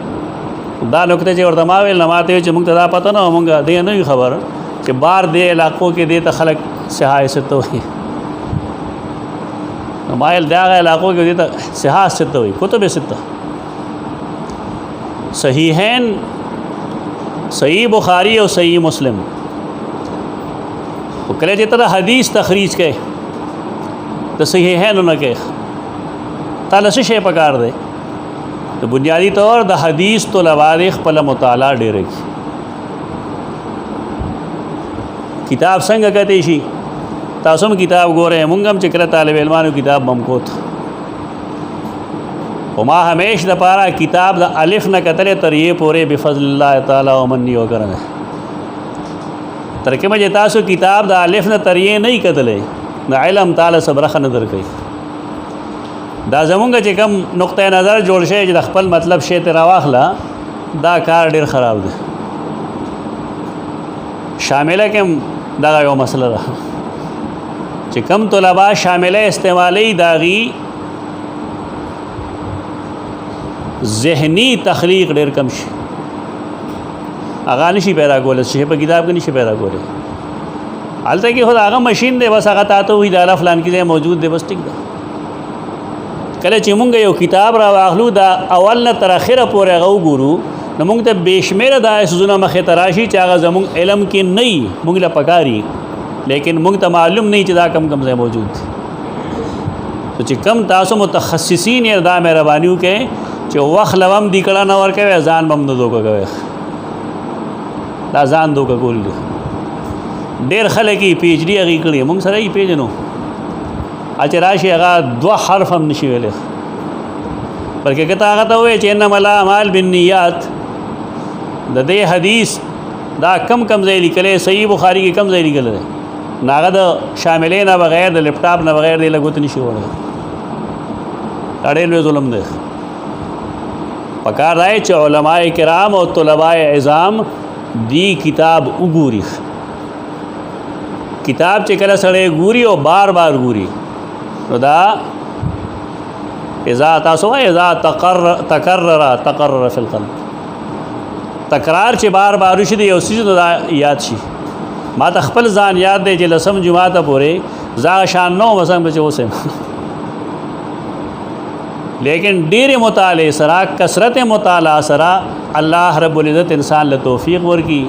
دا نکته چې ورته ما ویل نه ماته ویل چې مونږ ته دا پته نه وه، مونږ دې نه وي خبر چې بار دې علاقو کې دې ته خلک صحاح سته وایي. نو ما ویل د هغه علاقو کې دې ته صحاح سته وایي، کتب سته. صحیحین صحیح بخاری او صحیح مسلم. خو کله چې ته حدیث تخریج کوې د صحیحینو نه کوې، تا له څه شی پکار دی؟ د بنیادي طور د حدیث طلبا دې خپله مطالعه ډېره کړي. کتاب څنګه کتی شي؟ تاسو هم کتاب ګورئ، مونږ هم چې کله طالب علمانو کتاب بم کوت. خو ما همیش دپاره کتاب د الف نه کتلې تر یې پورې بفضل الله تعالی و منی و کرمه. تر کومه چې تاسو کتاب د الف نه تر یې نه کتلې نو علم تعالی صبرخه نه درکوي. دا زمونږ چې کوم نقطه نظر جوړ شي چې د خپل مطلب شی ته راواخله، دا کار ډېر خراب دی. شامله کې هم دغه یو مسله ده چې کم طلبا شامله استعمالی داغي ذهنی تخلیق ډېر کم شي، هغه نشي پیدا کولی، شی په کتاب کې نشي پیدا کولی. هلته کې خو هغه مشین دی، بس هغه تاته وایي دا الف فلان کې ځای موجود دی، بس ټیک ده. کله چې مونږ یو کتاب را واخلو دا اول نه تر اخره پورې هغه وګورو نو مونږ ته بېشمېره دا سوزونه مخې ته راشي چې هغه زمونږ علم کې نه وي، مونږ له پکاري لیکن مونږ ته معلوم نه چې دا کم کم ځای موجود دی. نو چې کم تاسو متخصصین یې دا مهرباني وکړئ چې وخت له هم دیکړه نه ورکوئ، ځان به هم نه دوکه کوئ. دا ځان دوکه کول دي. ډېر خلک یې پی ایچ ډي هغې کړي، مونږ سره یې پېژنو چې راشي هغه دوه حرف هم نشي ویلی. بلکې که ته هغه ته ووایې چې انما الاعمال بالنیات، د دې حدیث دا کم کم ځای لیکلی، صحیح بخاري کې کم ځای لیکلی دی، نو هغه د شاملې نه بغیر د لیپټاپ نه بغیر دی له ګوتې نشي وړی. اړې لوی ظلم دی پکار دی چې علماء کرام او طلباء عظام دی کتاب وګوري کتاب چې کله سړی ګوري او بار بار ګوري نو دا اذا تاسو اذا تکرر فی القلب تکرار چې بار بار وشي دی او سیز دا یاد شي ما ته خپل ځان یاد دی چې لسم جمعه ته پورې زا شان نو وسم بچ اوسم لیکن ډېر مطالعه سره کثرت مطالعه سره الله رب العزت انسان له توفیق ورکی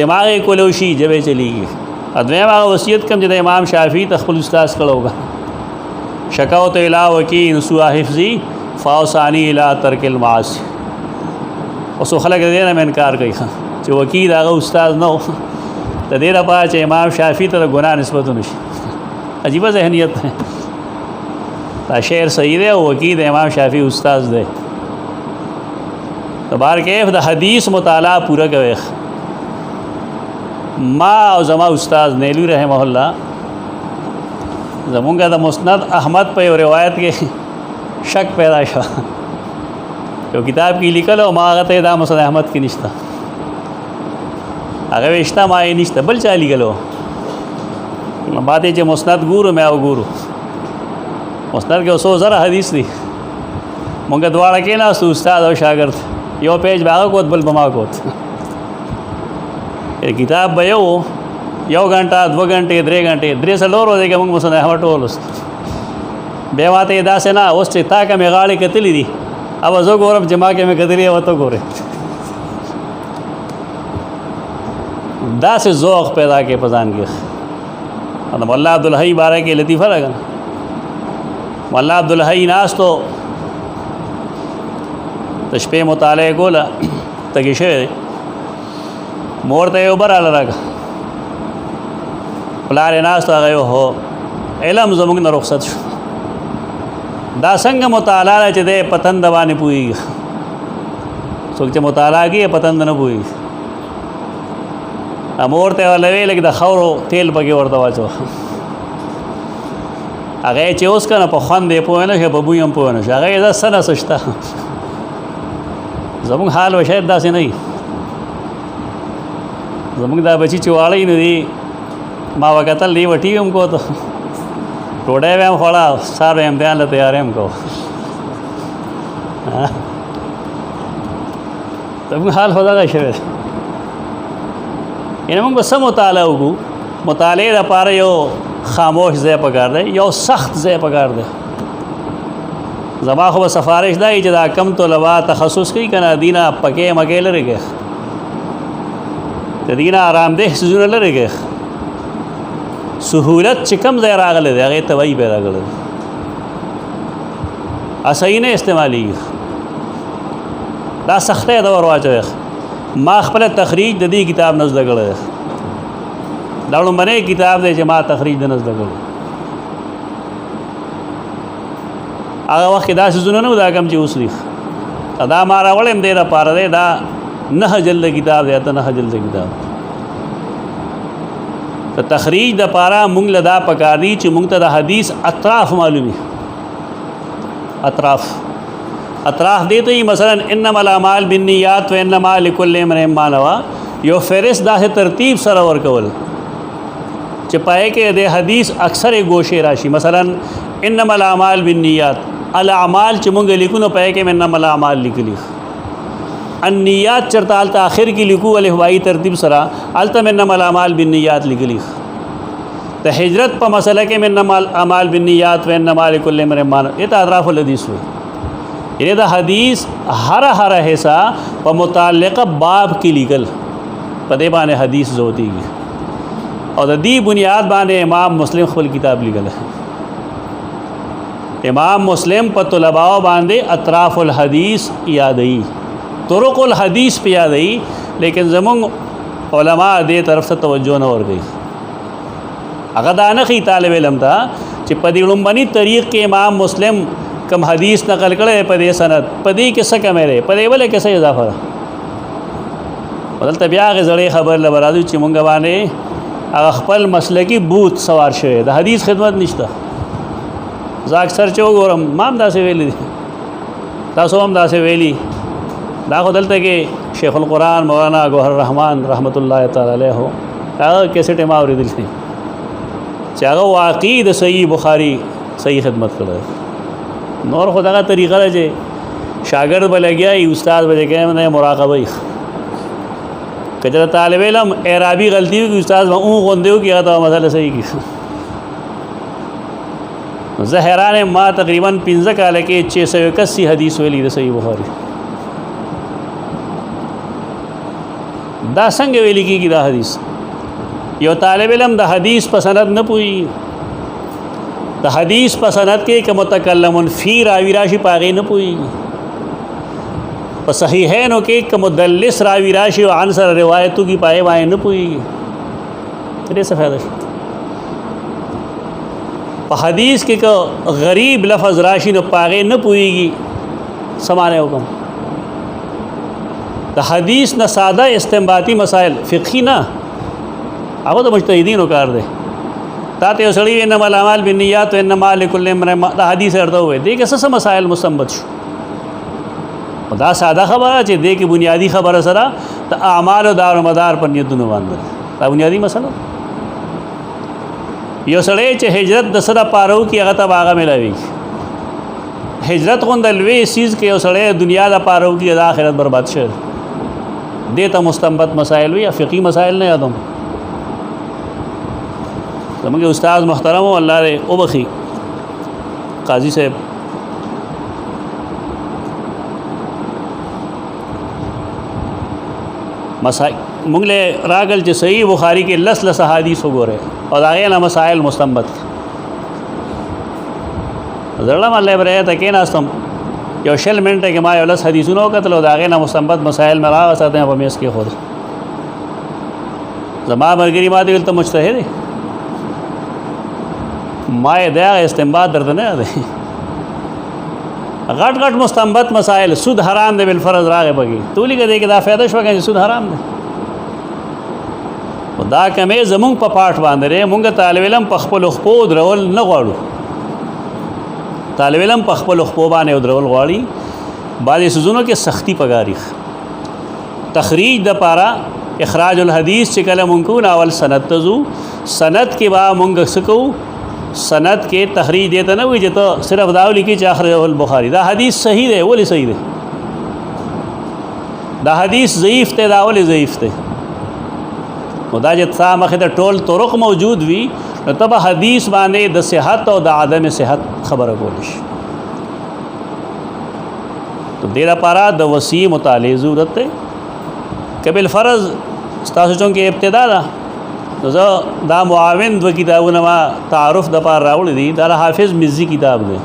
دماغ کولوشي جبه چلیږي ادویم هغه وصیت کوم چې د امام شافعي تخپل استاد کړهوګا شکاوت الی وکین سوء حفظی فاوصانی الی ترک المعاصی اوس خلک دې نه انکار کوي چې وکیل هغه استاد نو د دې لپاره چې امام شافعي ته ګناه نسبت نشي عجیب ذهنیت ده دا شعر صحیح دی او وکیل امام شافعي استاد دی تبار کیف د حدیث مطالعه پورا کوي ما او زما استاد نیلوی رحمه الله زمونږ د مسند احمد په یو روایت کې شک پیدا شو یو کتاب کې لیکل او ما هغه ته دا مسند احمد کې نشته هغه وشته ما یې نشته بل چا لیکلو بعد چې مسند ګورو مې او ګورو مسند کې 100 حدیث دي مونږ دواړه کې نه استاد او شاګرد یو پیج باغ کوت بل بما کوت کتاب به یو غنټه 2 غنټې 3 غنټې 3 سلور ورځې کې موږ مسند احمد ټول به واته دا سنا اوس چې تا کومه غاړې کتلې دي अब زه ګورم جما کې مې کتلې او ته ګوره دا سه ذوق پیدا کې پزان کې انا مولا عبدالحی بارے کې لطیفہ راغله مولا عبدالحی ناس تو تشبیه مطالعه کوله تګی شه مور ته یو براله راغله پلار ناس ته غيو هو علم زموږ نه رخصت شو دا څنګه مطالعه چې د پتند باندې پوي څوک چې مطالعه کوي پتند نه پوي امور ته ولوي لکه د خورو تیل پکې ورته واچو هغه چې اوس کنه په خوان دی پوه نه شه په بویم پوه نه شه هغه دا سره سشتا زموږ حال وشاید داسې نه زموږ دا بچی چې واړی نه دي ما وکتل دی وټي هم کو ته ټوډه هم خوړا سار امتحان له تیار هم کو زموږ حال خدا کا شوه ان موږ بس مطالعه وکړو مطالعه لپاره یو خاموش ځای پکار دی یو سخت ځای پکار دی زما خو سفارش دی چې دا کم طلبا تخصص کوي کنه دینه پکې مګې لريږي د دینه آرام ده سيزونه لريږي سهولت چې کم ځای راغله دی هغه توي پیدا کړل اسای نه استعمالي دا سخته دا ورواچوي ما خپل تخریج د دې کتاب نزد کړل دا لومړی کتاب دی چې ما تخریج د نزد کړل هغه وخت دا سيزونه نو دا کم چې اوس لیک دا ما راولم دې را پاره دی دا 9 جلد کتاب دی ته 9 جلد کتاب ته تخریج د پاره مونږ لدا پکاري چې مونږ ته د حدیث اطراف معلومي اطراف دیته مثلا انما الاعمال بالنیات و انما لكل امرئ ما نوى یو فهرست داسې ترتیب سره ورکول چې پای کې د حدیث اکثر گوشه راشي مثلا انما الاعمال بالنیات الاعمال چې مونږ لیکو نو پای کې انما الاعمال لیکلی النیات چرته الته اخر کې لیکو ولې هوایي ترتیب سره الته انما الاعمال بالنیات لیکلی د هجرت په مسله کې انما الاعمال بالنیات و انما لكل امرئ ما نوى ته اطراف الحدیث وي یعنی دا حدیث ہر حصہ په متعلقه باب کې لیکل په دې باندې حدیث زوتی او د دې بنیاد باندې امام مسلم خپل کتاب لیکل امام مسلم په طلباء باندې اطراف الحدیث یادئی طرق الحدیث په یادئی لیکن زمون علماء دې طرف ته توجه نه ورغی هغه دا نه خي طالب علم ته چې په دې لومبني طریق کې امام مسلم کم حدیث نقل کړي په دې سند په دې کې څه کمه لري په دې ولې کې څه اضافه بدل بیا غزړې خبر لبرادو چې مونږ باندې خپل مسلکی بوت سوار شوی د حدیث خدمت نشته زه اکثر چې وګورم ما هم داسې ویلي دي، تاسو هم داسې ویلي. دا خو دلته کې شیخ القرآن مولانا گوهر الرحمن رحمت الله تعالی علیه هغه کیسټ یې ما اورېدلی دي چې هغه واقعي د صحیح بخاري صحیح خدمت کړی. نور خو دغه طریقه ده چې شاګرد به لګیا وي، استاد به لګیا وي، مراقبه وي. که چېرته طالب علم اعرابي غلطي وکړي، استاد به اون غوندې وکړي هغه ته مسله صحیح کړي. زه حیران یم، ما تقریبا 15 کاله کې 681 حدیث ویلي د صحیح بخاري. دا څنګه ویل کېږي دا حدیث؟ یو طالب علم د حدیث په سند نه پوهېږي، د حدیث په سند کې که متکلم فی راوي راشي په هغې نه پوهېږي، په صحیحینو کې که مدلس راوي راشي او عن سره روایتو کې په هغې باندې نه پوهېږي، دې څه فایده شي؟ په حدیث کې که غریب لفظ راشي نو په هغې نه پوهېږي، څه معنی وکړم؟ د حدیث نه ساده استنباطي مسائل فقهي نه، هغه د مجتهدینو کار دی. تا ته یو سړي انما الاعمال بالنیات و انما لکل امرئ ما، دا حدیث ورته ووایي دې کې څه مسائل مستنبط شو. دا ساده خبره چې دې کې بنیادی خبره سره د اعمالو دار و مدار پر نیتونو باندې دا بنیادی مسله. یو سړی چې هجرت د سره پارو کې هغه ته هغه ملاوي، هجرت غونډه لوی سیز کې یو سړی دنیا د پارو کې د آخرت برباد شي، دې ته مستنبط مسائل وي یا فقهي مسائل نه یادوم. زموږ استاد محترم الله دې وبخي قاضي صاحب مسائل موږ له راغل چې صحیح بخاری کې لس حدیث وګوره او دا غي نه مسائل مستنبط زړه مله بریا ته کې ناستم یو شل منټه کې ما یو لس حدیثونو کتل او دا غي نه مستنبط مسائل مې راغسته په میس کې خور زما مرګري ما دې ته مجتهد ما یې دا استنباط درته نه دی غټ غټ مستنبط مسائل سود حرام دی بالفرض راغې بږي تولی کې دا فائدہ شو کې سود حرام دی دا کمې زمونږ په پاټ باندې مونږ طالب علم په خپل خپو درول نه غواړو طالب علم په خپل خپو باندې درول غواړي بعضې سوزونو کې سختی پکاري تخریج د پاره اخراج الحدیث چې کله مونږ کو اول سند تزو سند کې با مونږ سکو سند کې تخریج دیته نه وي چې ته صرف دا لیکي چې اخرجه البخاری دا حدیث صحیح دی ولی صحیح دی دا حدیث ضعیف دی دا ولی ضعیف دی نو دا چې تا مخې ته ټول طرق موجود وي نو ته به حدیث باندې د صحت او د عدم صحت خبره کولی شي تو دې لپاره د وسیع مطالعې ضرورت دی که بالفرض ستاسو چونکې ابتدا ده نو زه دا معاون دو کتابونه ما تعارف د پاره راوړي دي دا حافظ مزي کتاب دی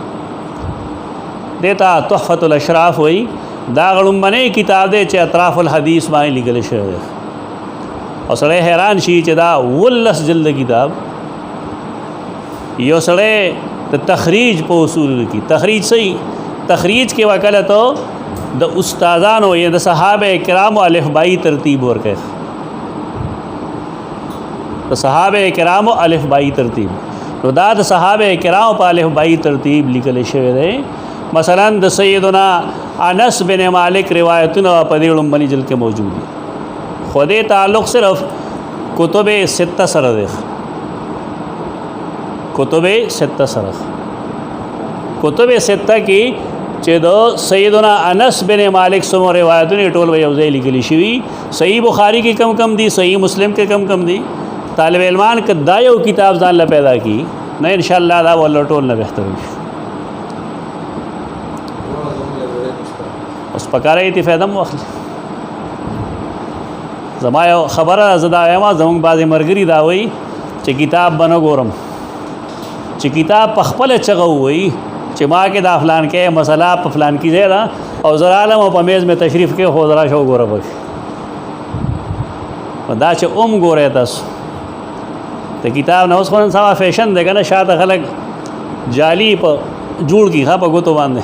دیتا تحفة الاشراف وی دا غړومبنی کتاب دی چې اطراف الحدیث باندې لیکل شوی دی او سړی حیران شي چې دا 19 جلد کتاب یو سړی د تخریج په اصول کې تخریج صحیح تخریج کې وکاله ته د استادانو یا د صحابه کرامو الفبایی ترتیب ورکړي د صحابه کرامو الفبایی ترتیب نو دا د صحابه کرامو په الفبایی ترتیب لیکل شوی دی مثلا د سیدنا انس بن مالک روایتونه په دې لومبني جلد کې موجود دي خو دې تعلق صرف کتب سته سره دی کتب سته سره کتب سته کې چې د سیدنا انس بن مالک سمو روایتونه ټول یو ځای لیکل شوی صحیح بخاری کې کم کم دي صحیح مسلم کې کم کم دي طالب علمان که دا یو کتاب ځان له پیدا کی نه ان شاء الله دا ول ټول نه بهتر وي اوس پکاره ایت فائدہ مو اخلي زما یو خبره زدا ما زموږ بعضې مرګري دا وایي چې کتاب به نه ګورم چې کتاب په خپله چغه ووایي چې ما کې دا فلان کې مسله په فلان کې ځای ده او زه رالم او په میز مې تشریف کې خو زه راشه وګوره پکې دا چې ګورئ تاسو د کتاب نه اوس خو نن سبا فیشن دی که نه شاته خلک جعلي په جوړ کړي ښه په ګوتو باندې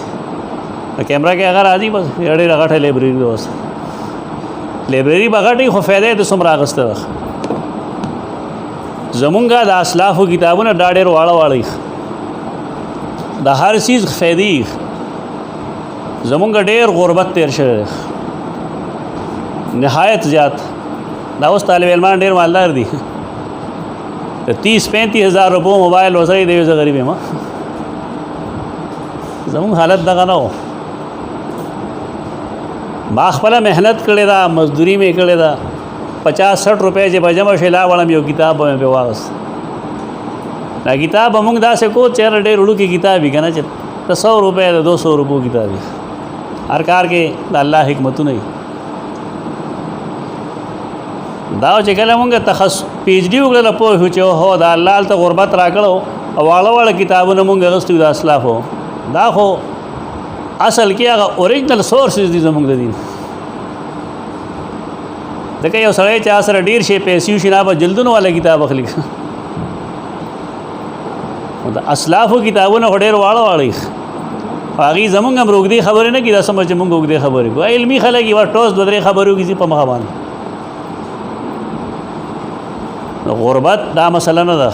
د کیمرا کې هغه راځي بس ډېره غټه لایبرري ده اوس لایبرري به غټې خو فایده یې د څومره اخیسته ده زمونږ د اسلافو کتابونه دا ډېر واړه واړه د هر چیز فیدی زمونږ ډېر غربت تیر شوی نهایت زیات. دا اوس طالب علمان ډېر مالدار دي، د 30-35 هزار روپو موبایل وسره دی. زه غریب یم. زمونږ حالت دغه نه و. ما خپله محنت کړې ده، مزدوري مې کړې ده. 50-60 روپۍ چې به جمع شي لا وړم یو کتاب به مې پرې واغست. دا کتاب به مونږ داسې کو چېرې ډېر وړوکې کتاب وي که نه چې د 100 روپۍ د 200 روپو کتاب وي. هر کار کې د الله حکمتونه وي. دا چې کله مونږ PhD وکړله پوه شو چې هو دا الله هلته غربت را کړو او واړه واړه کتابونه مونږ اخیستي د اسلافو. دا خو اصل کې هغه اوریجنل سورسز دي زمونږ د دین. ځکه یو سړی چې سره ډېر شي پیسې وشي نه به جلدونو والا کتاب اخلي. د اسلافو کتابونه خو ډېر واړه واړه وي. هغې زمونږ هم روږدې خبرې نه کړي. دا سمه چې مونږ اوږدې خبرې کوو. علمي خلک یې ټوس 2-3 خبرې وکړي په مخه باندې. غربت دا مسله نه ده.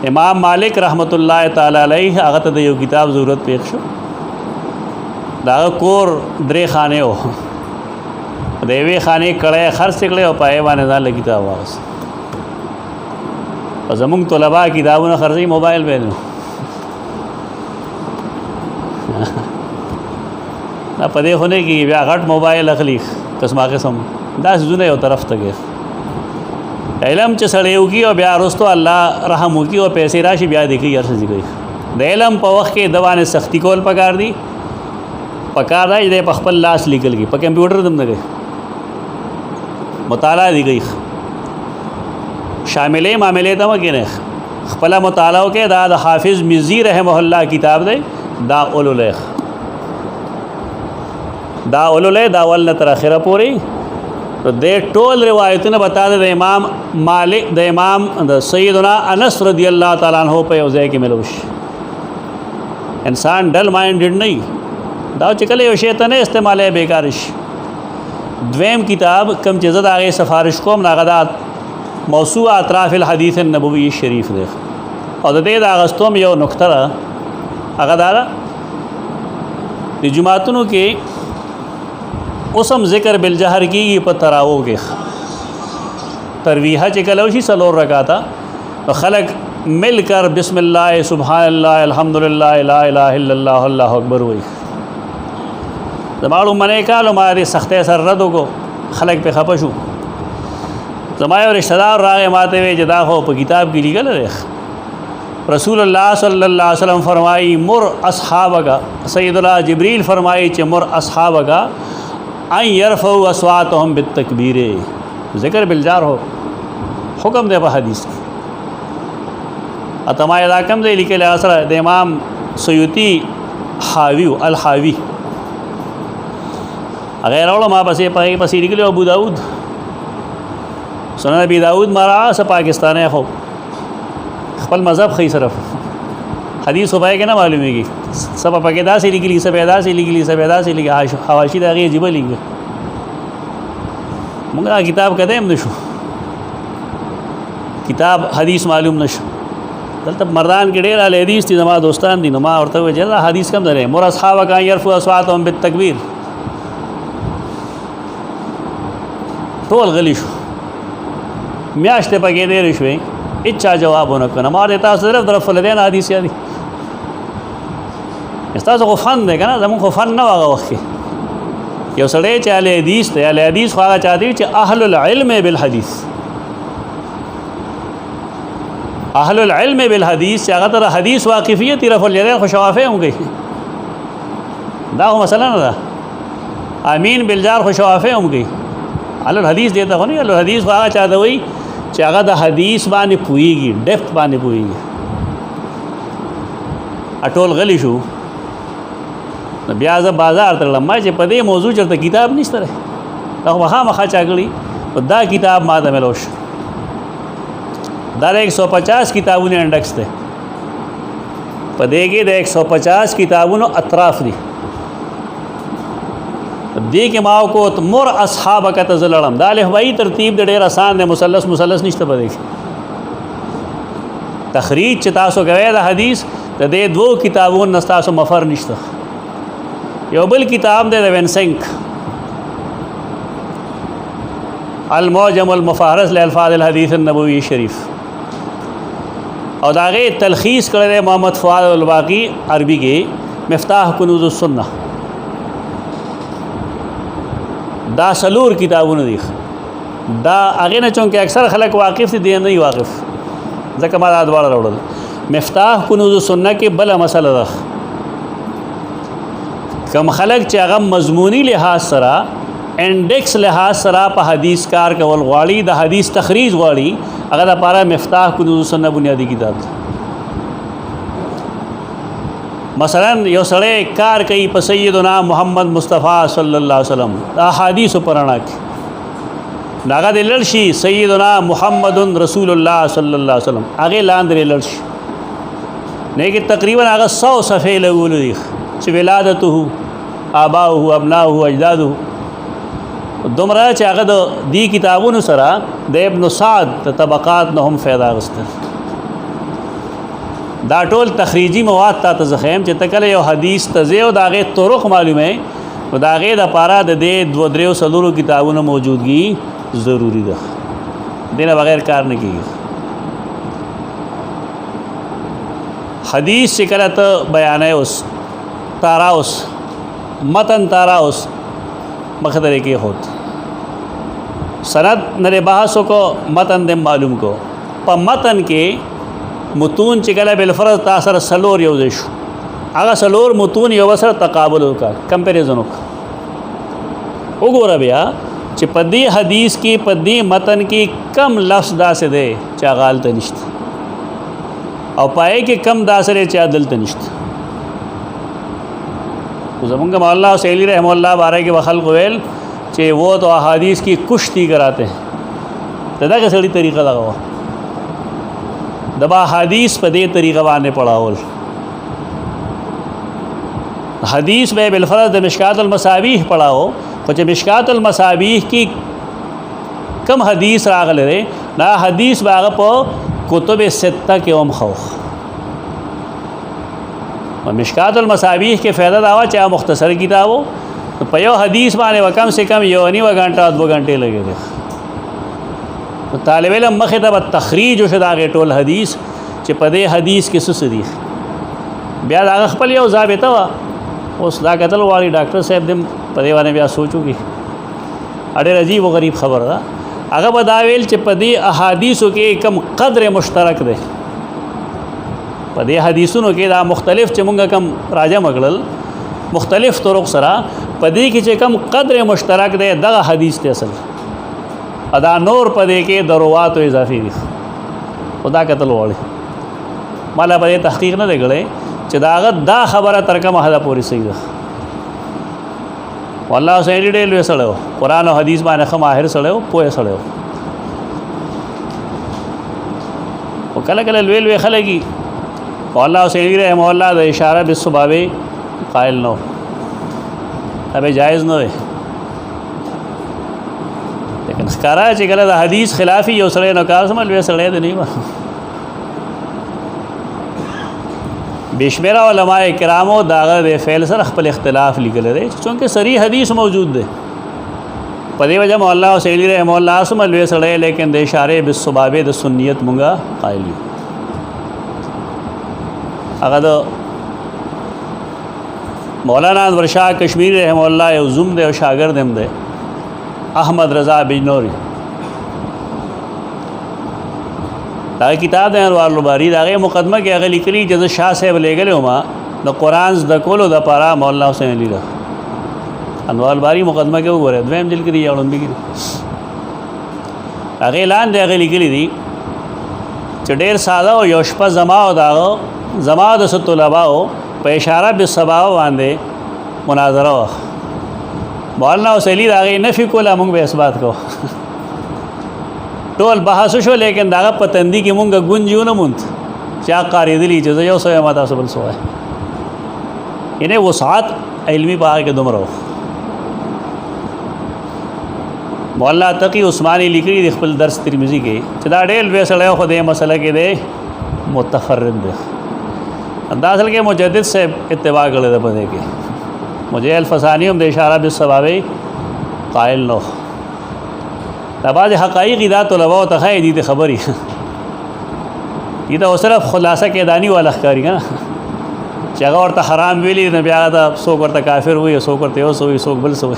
امام مالک رحمت الله تعالی علیه هغه ته د یو کتاب ضرورت پیښ شو. د هغه کور 3 خانې و. د یوې خانې کړی خرڅ کړی او په هغې باندې ځان له کتاب واغست. په زمونږ طلبا کتابونه خرڅوي، موبایل به نه. دا په دې خو نه کېږي. بیا غټ موبایل اخلي قسمه قسم. دا څیزونه یو طرف ته کوي. علم چې سړی وکړي او بیا وروستو الله رحم وکړي او پیسې راشي بیا دې کوي هر څه کوي. د علم په وخت کې د باندې سختي کول پکار دي. پکار دی چې په خپل لاس لیکل کړي. په کمپیوټر دم نه کوي. مطالعه دی کوي. شاملې معاملې ته مه کښېنئ. خپله مطالعه وکړئ. دا د حافظ مزي رحمه الله کتاب دی. دا اولولی دا اول نه تر اخره پورې د ټول روایتونه بتا د امام مالک د امام د سیدنا انس رضی الله تعالی عنہ په یو ځای کې ملوش. انسان ډل مایندډ نه وي. دا چې کله یو شی ته نه استعمالوي بیکار شي. دویم کتاب کم چې زه د هغې سفارش کوم هغه دا موسوعه اطراف الحدیث النبوي شریف دی. او د دې د اغستوم یو نکته ده. هغه دا ده د جماعتونو کې اوس هم ذکر بالجهر کېږي په تراوو کې. ترویحه چې کله وشي 4 رکعاته خلک مل کر بسم الله سبحان الله الحمدلله لا اله الا الله الله اکبر وایي. زما لومړی کال ما دې سختۍ سره رد وکړو. خلک پرې خفه شو. زما یو رشته دار راغی ما ته وایي چې دا خو په کتاب کې لیکلی دی. رسول الله صلی الله علیه وسلم فرمایي مر اصحابک. سید الله جبریل فرمایي چې مر اصحابک ان يرفعوا اصواتهم بالتکبیر. ذکر بالجار ہو حکم دی په حدیث کې. اتما دا کم دی لیکل سره د امام سیوطی حاوی الحاوی غیر اول ما پسې لیکلی ابو داود سنن ابي داود مرا س پاکستان خو خپل مذهب خې صرف حدیث وبای کې نه معلومیږي. سب پکې داسې لیکلي سب داسې لیکلي سب داسې لیکلي حواشي د هغې عجیبه لیکي. موږ دا کتاب کده هم نشو. کتاب حدیث معلوم نشو. دلته مردان کې ډېر اهل حدیث دي زما دوستان دي. نو ما ورته وویل چې حدیث کم دی. مر اصحابک ان یرفعوا اصواتهم بالتکبیر. ټول غلی شو. میاشتې پکې ډېرې شوې. اچھا جواب ونه کړ. ما ته تاسو صرف در فلدین حدیث یادي. استاسو خو فن دی که نه. زمونږ خو فن نه و هغه وخت کې. یو سړی چې اهل حدیث دی. اهل حدیث خو هغه چاته وي چې اهل العلم بالحدیث. اهل العلم بالحدیث چې هغه ته حدیث واقفیت رفع الیدین خو شوافی هم کوي. دا خو مسله نه ده. امین بالجار خو شوافی هم کوي. اهل الحدیث دی ته خو نه. اهل الحدیث خو هغه چاته وي چې هغه د حدیث باندې پوهېږي. ډیپت باندې پوهېږي. اټول غلی شو. بیا زه بازار ته لاړم. ما چې په دې موضوع چېرته کتاب نشته دی. دا خو خامخا چا کړي. دا کتاب ما ته میلو شو. دا 150 کتابونو انډکس دی. په دې کې د 150 کتابونو اطراف دي. دې کې ما کو مر اصحابک ته زه لړم. دا الفبایي ترتیب د ډېر آسان دی. مثلث نشته په دې کې. تخریج چې تاسو کوئ د حدیث د دې دوو کتابونو نه ستاسو مفر نشته. یو بل کتاب دی د وینسنک المعجم المفهرس لالفاظ الحدیث النبوی شریف، او د هغې تلخیص کړی دی محمد فؤاد الباقی عربي کې مفتاح کنوز السنه. دا څلور کتابونه دي. دا هغې نه چونکې اکثر خلک واقف دي، دی نه وي واقف، ځکه ما دا دواړه راوړل. مفتاح کنوز السنه کې بله مسله ده، کم خلک چې هغه مضموني لحاظ سره انډیکس لحاظ سره په حدیث کار کول غواړي، د حدیث تخریج غواړي، هغه دپاره مفتاح کنوز السنه بنیادي کتاب دی. مثلا یو سړی کار کوي په سیدنا محمد مصطفی صلی الله علیه وسلم د احادیثو په رڼا کې، نو هغه دې لړ شي سیدنا محمد رسول الله صلی الله علیه وسلم، هغې لاندې لړ شي نیکې تقریبا هغه 100 صفحې لګولو دي چې ولادته آباؤه ابناؤه اجداده، دومره چې هغه د دې کتابونو سره د ابن سعد د طبقات نه هم فایده اخیستل. دا ټول تخریجي مواد تا ته زه ښیم چې ته کله یو حدیث ته ځې او د هغې طرق معلوموې، نو د هغې دپاره د دې 2-3 کتابونو موجودګي ضروري ده، دې نه بغیر کار نه کېږي. حدیث چې کله ته بیانوې اوس تارا اوس متن تارا اوس مخې ته کېښود، سند نه بحث وکړو، متن دې معلوم کو. په متن کې متون چې کله بالفرض تا سره 4 یو ځای شو، هغه 4 متون یو سره تقابل وکړه، کمپیریزن وکړه، وګوره بیا چې په دې حدیث کې په دې متن کې کم لفظ داسې دی چې هغه هلته نشته، او پای کې کم داسې دی چې دلته نشته. زمونږ مولانا سیلی رحمہ اللہ بارے کې خلق ویل چې وہ تو احادیث کی کشتی کراتے ہیں، دغه سړي طریقه دغه وه، د با حدیث په دې طریقه باندې پڑھاول. حدیث به بالفرض د مشکات المصابیح پڑھاو، خو چې مشکات المصابیح کی کم حدیث راغلی دی، دا حدیث به هغه په کتب سته کې هم خو مشکات المصابیح کې فایده دا وه چې هغه مختصر کتاب و، په یو حدیث باندې به کم سے کم 1.5 غنټه 2 غنټې لګېدې. طالب علم مخې ته به تخریج وشو د هغې ټول حدیث چې په دې حدیث کې څه دي. بیا د هغه خپل یو ضابطه وه، اوس دا کتل غواړي ډاکټر صاحب دې په دې باندې بیا سوچ وکړي، ډېر عجیب و غریب خبره ده. هغه به دا ویل چې په دې احادیثو کې کم قدر مشترک دی، په دې حدیثونو کې دا مختلف چې مونږ کم راجمع کړل مختلف طرق سره، په دې کې چې کم قدر مشترک دی دغه حدیث دی اصل، ادا نور په دې کې د رواتو اضافي دي. خدا کتل غواړي، مالا په دې تحقیق نه دی کړی چې د هغه دا خبره تر کومه حده پورې صحیح ده. والله سړی ډېر لوی سړی و، قرآن او حدیث باندې ښه ماهر سړی و، پوه سړی و. خو کله کله لوی لوی خلک وي، والله سړي رحمه الله د اشاره بالصبابې قائل نه و، دا به جایز نه وي. لیکن ښکاره چې کله د حدیث خلافي یو سړی نو کار سمه لوی سړی دی نه وي. بشمیره علماء کرامو د هغه د فعل سره خپل اختلاف لیکلی دی، چونکې صریح حدیث موجود دی. په دې وجه مولانا سیلی رحمه الله سمه لوی سړی، لیکن د اشاره بالصبابې د سنیت مونږه قائل یو. هغه د مولانا انور شاه کشمیری رحمه الله یو زوم دی او شاګرد هم دی، احمد رضا بجنوری. دا کتاب دی انوار الباری، د هغې مقدمه کې هغه لیکلي چې زه شاه صاحب لېږلی وم د قرآن زده کولو دپاره مولانا حسین علي له. انوار الباری مقدمه کې وګورئ، 2م جلد کې دي یا وړاندې کې دي. هغې لاندې هغې لیکلي دي چې ډېر ساده او یو شپه زما او د هغه زما د څه طلباو په اشاره بالصبابه باندې مناظره وه. مولانا حسین علي د هغې نفي کوله، موږ به اثبات کوو. ټول بحث شو، لیکن داغه په تندي کې مونږ ګونجیو نه موند چې هغه قارېدلي چې زه یو څه یم تاسو بل څه وایئ. یعنې وسعت علمي په هغه کې دومره و. مولا تقي عثماني لیکلي د خپل درس ترمذي کې چې دا ډېر لوی سړی خو دې مسله کې دی متفرد دی. دا اصل کې مجدد سے اتباع کړی ده په دې کې مجھے الفسانی هم د اشاره بالصواب قائل نو دا بعض حقایق دا طلباء ته خای دي خبري دا صرف خلاصه کې دانی والا ښکاری کنه چې هغه ورته حرام ویلي نه بیا دا څوک ورته کافر وي څوک ورته اوس وي څوک بل څه وي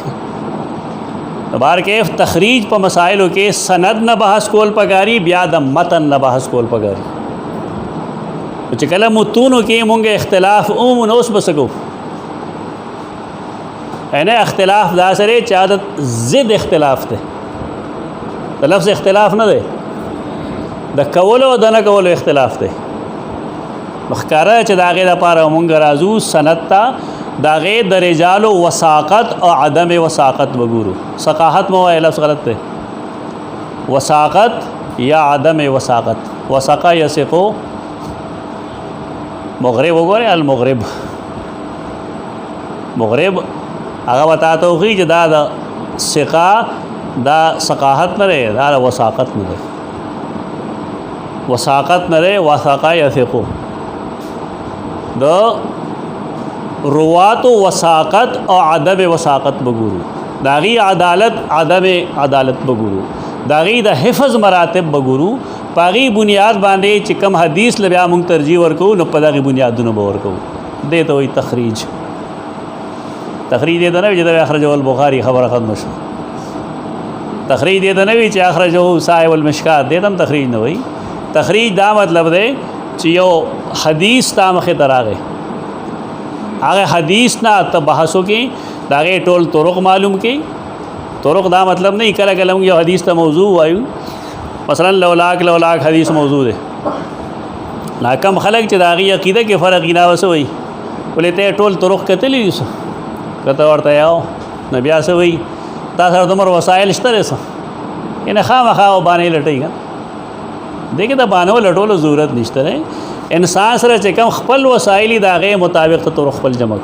بار کې تخریج په مسائلو کې سند نه بحث کول پکاري بیا د متن نه بحث کول پکاري چې کله متونو کې مونږ اختلاف عموما اوس بسکو نه اختلاف دا سره چې عادت ضد اختلاف ده د لفظ اختلاف نه ده د کولو او د نه کولو اختلاف ده مخکاره چې دا غي د پاره مونږ راځو سند ته دا غي د رجال وساقت او عدم وساقت وګورو ثقاحت مو لفظ غلط ده وساقت یا عدم وساقت وسقا یسقو مغرب وګوره المغرب مغرب هغه وتا توخی چې دا د ثقه دا ثقاحت نه ده دا وساقت نه ده وساقت نه ده وسقا یسقو د روات و وساقت او عدم وساقت بګورو داغي عدالت عدم عدالت بګورو داغي د حفظ مراتب بګورو پاغي بنیاد باندې چې کم حدیث لبیا مونږ ترجیح ورکو نو په داغي بنیادونو به ورکو دې ته وي تخریج دې نه چې اخرجه البخاري خبره ختم شو تخریج دې نه چې اخرجه صاحب المشکات دې هم تخریج نه وي تخریج دا مطلب دی چې یو حدیث تا مخه دراغه هغه حدیث نه ته بحثو کې داغه ټول طرق معلوم کې طرق دا مطلب نه کله کله یو حدیث ته موضوع وایو مثلا لولاک حدیث موضوع ده ناکم خلق چې داغه عقیده کې فرق نه وسوي ولې ته ټول طرق کتلی یوس کته ورته یاو نبی اسوي تاسو تمر وسایل شته رسو ان خامخا باندې لټي دغه د باندې لټولو ضرورت نشته نه انسان سره چې کوم خپل وسایل داغه مطابق ته طرق خپل جمع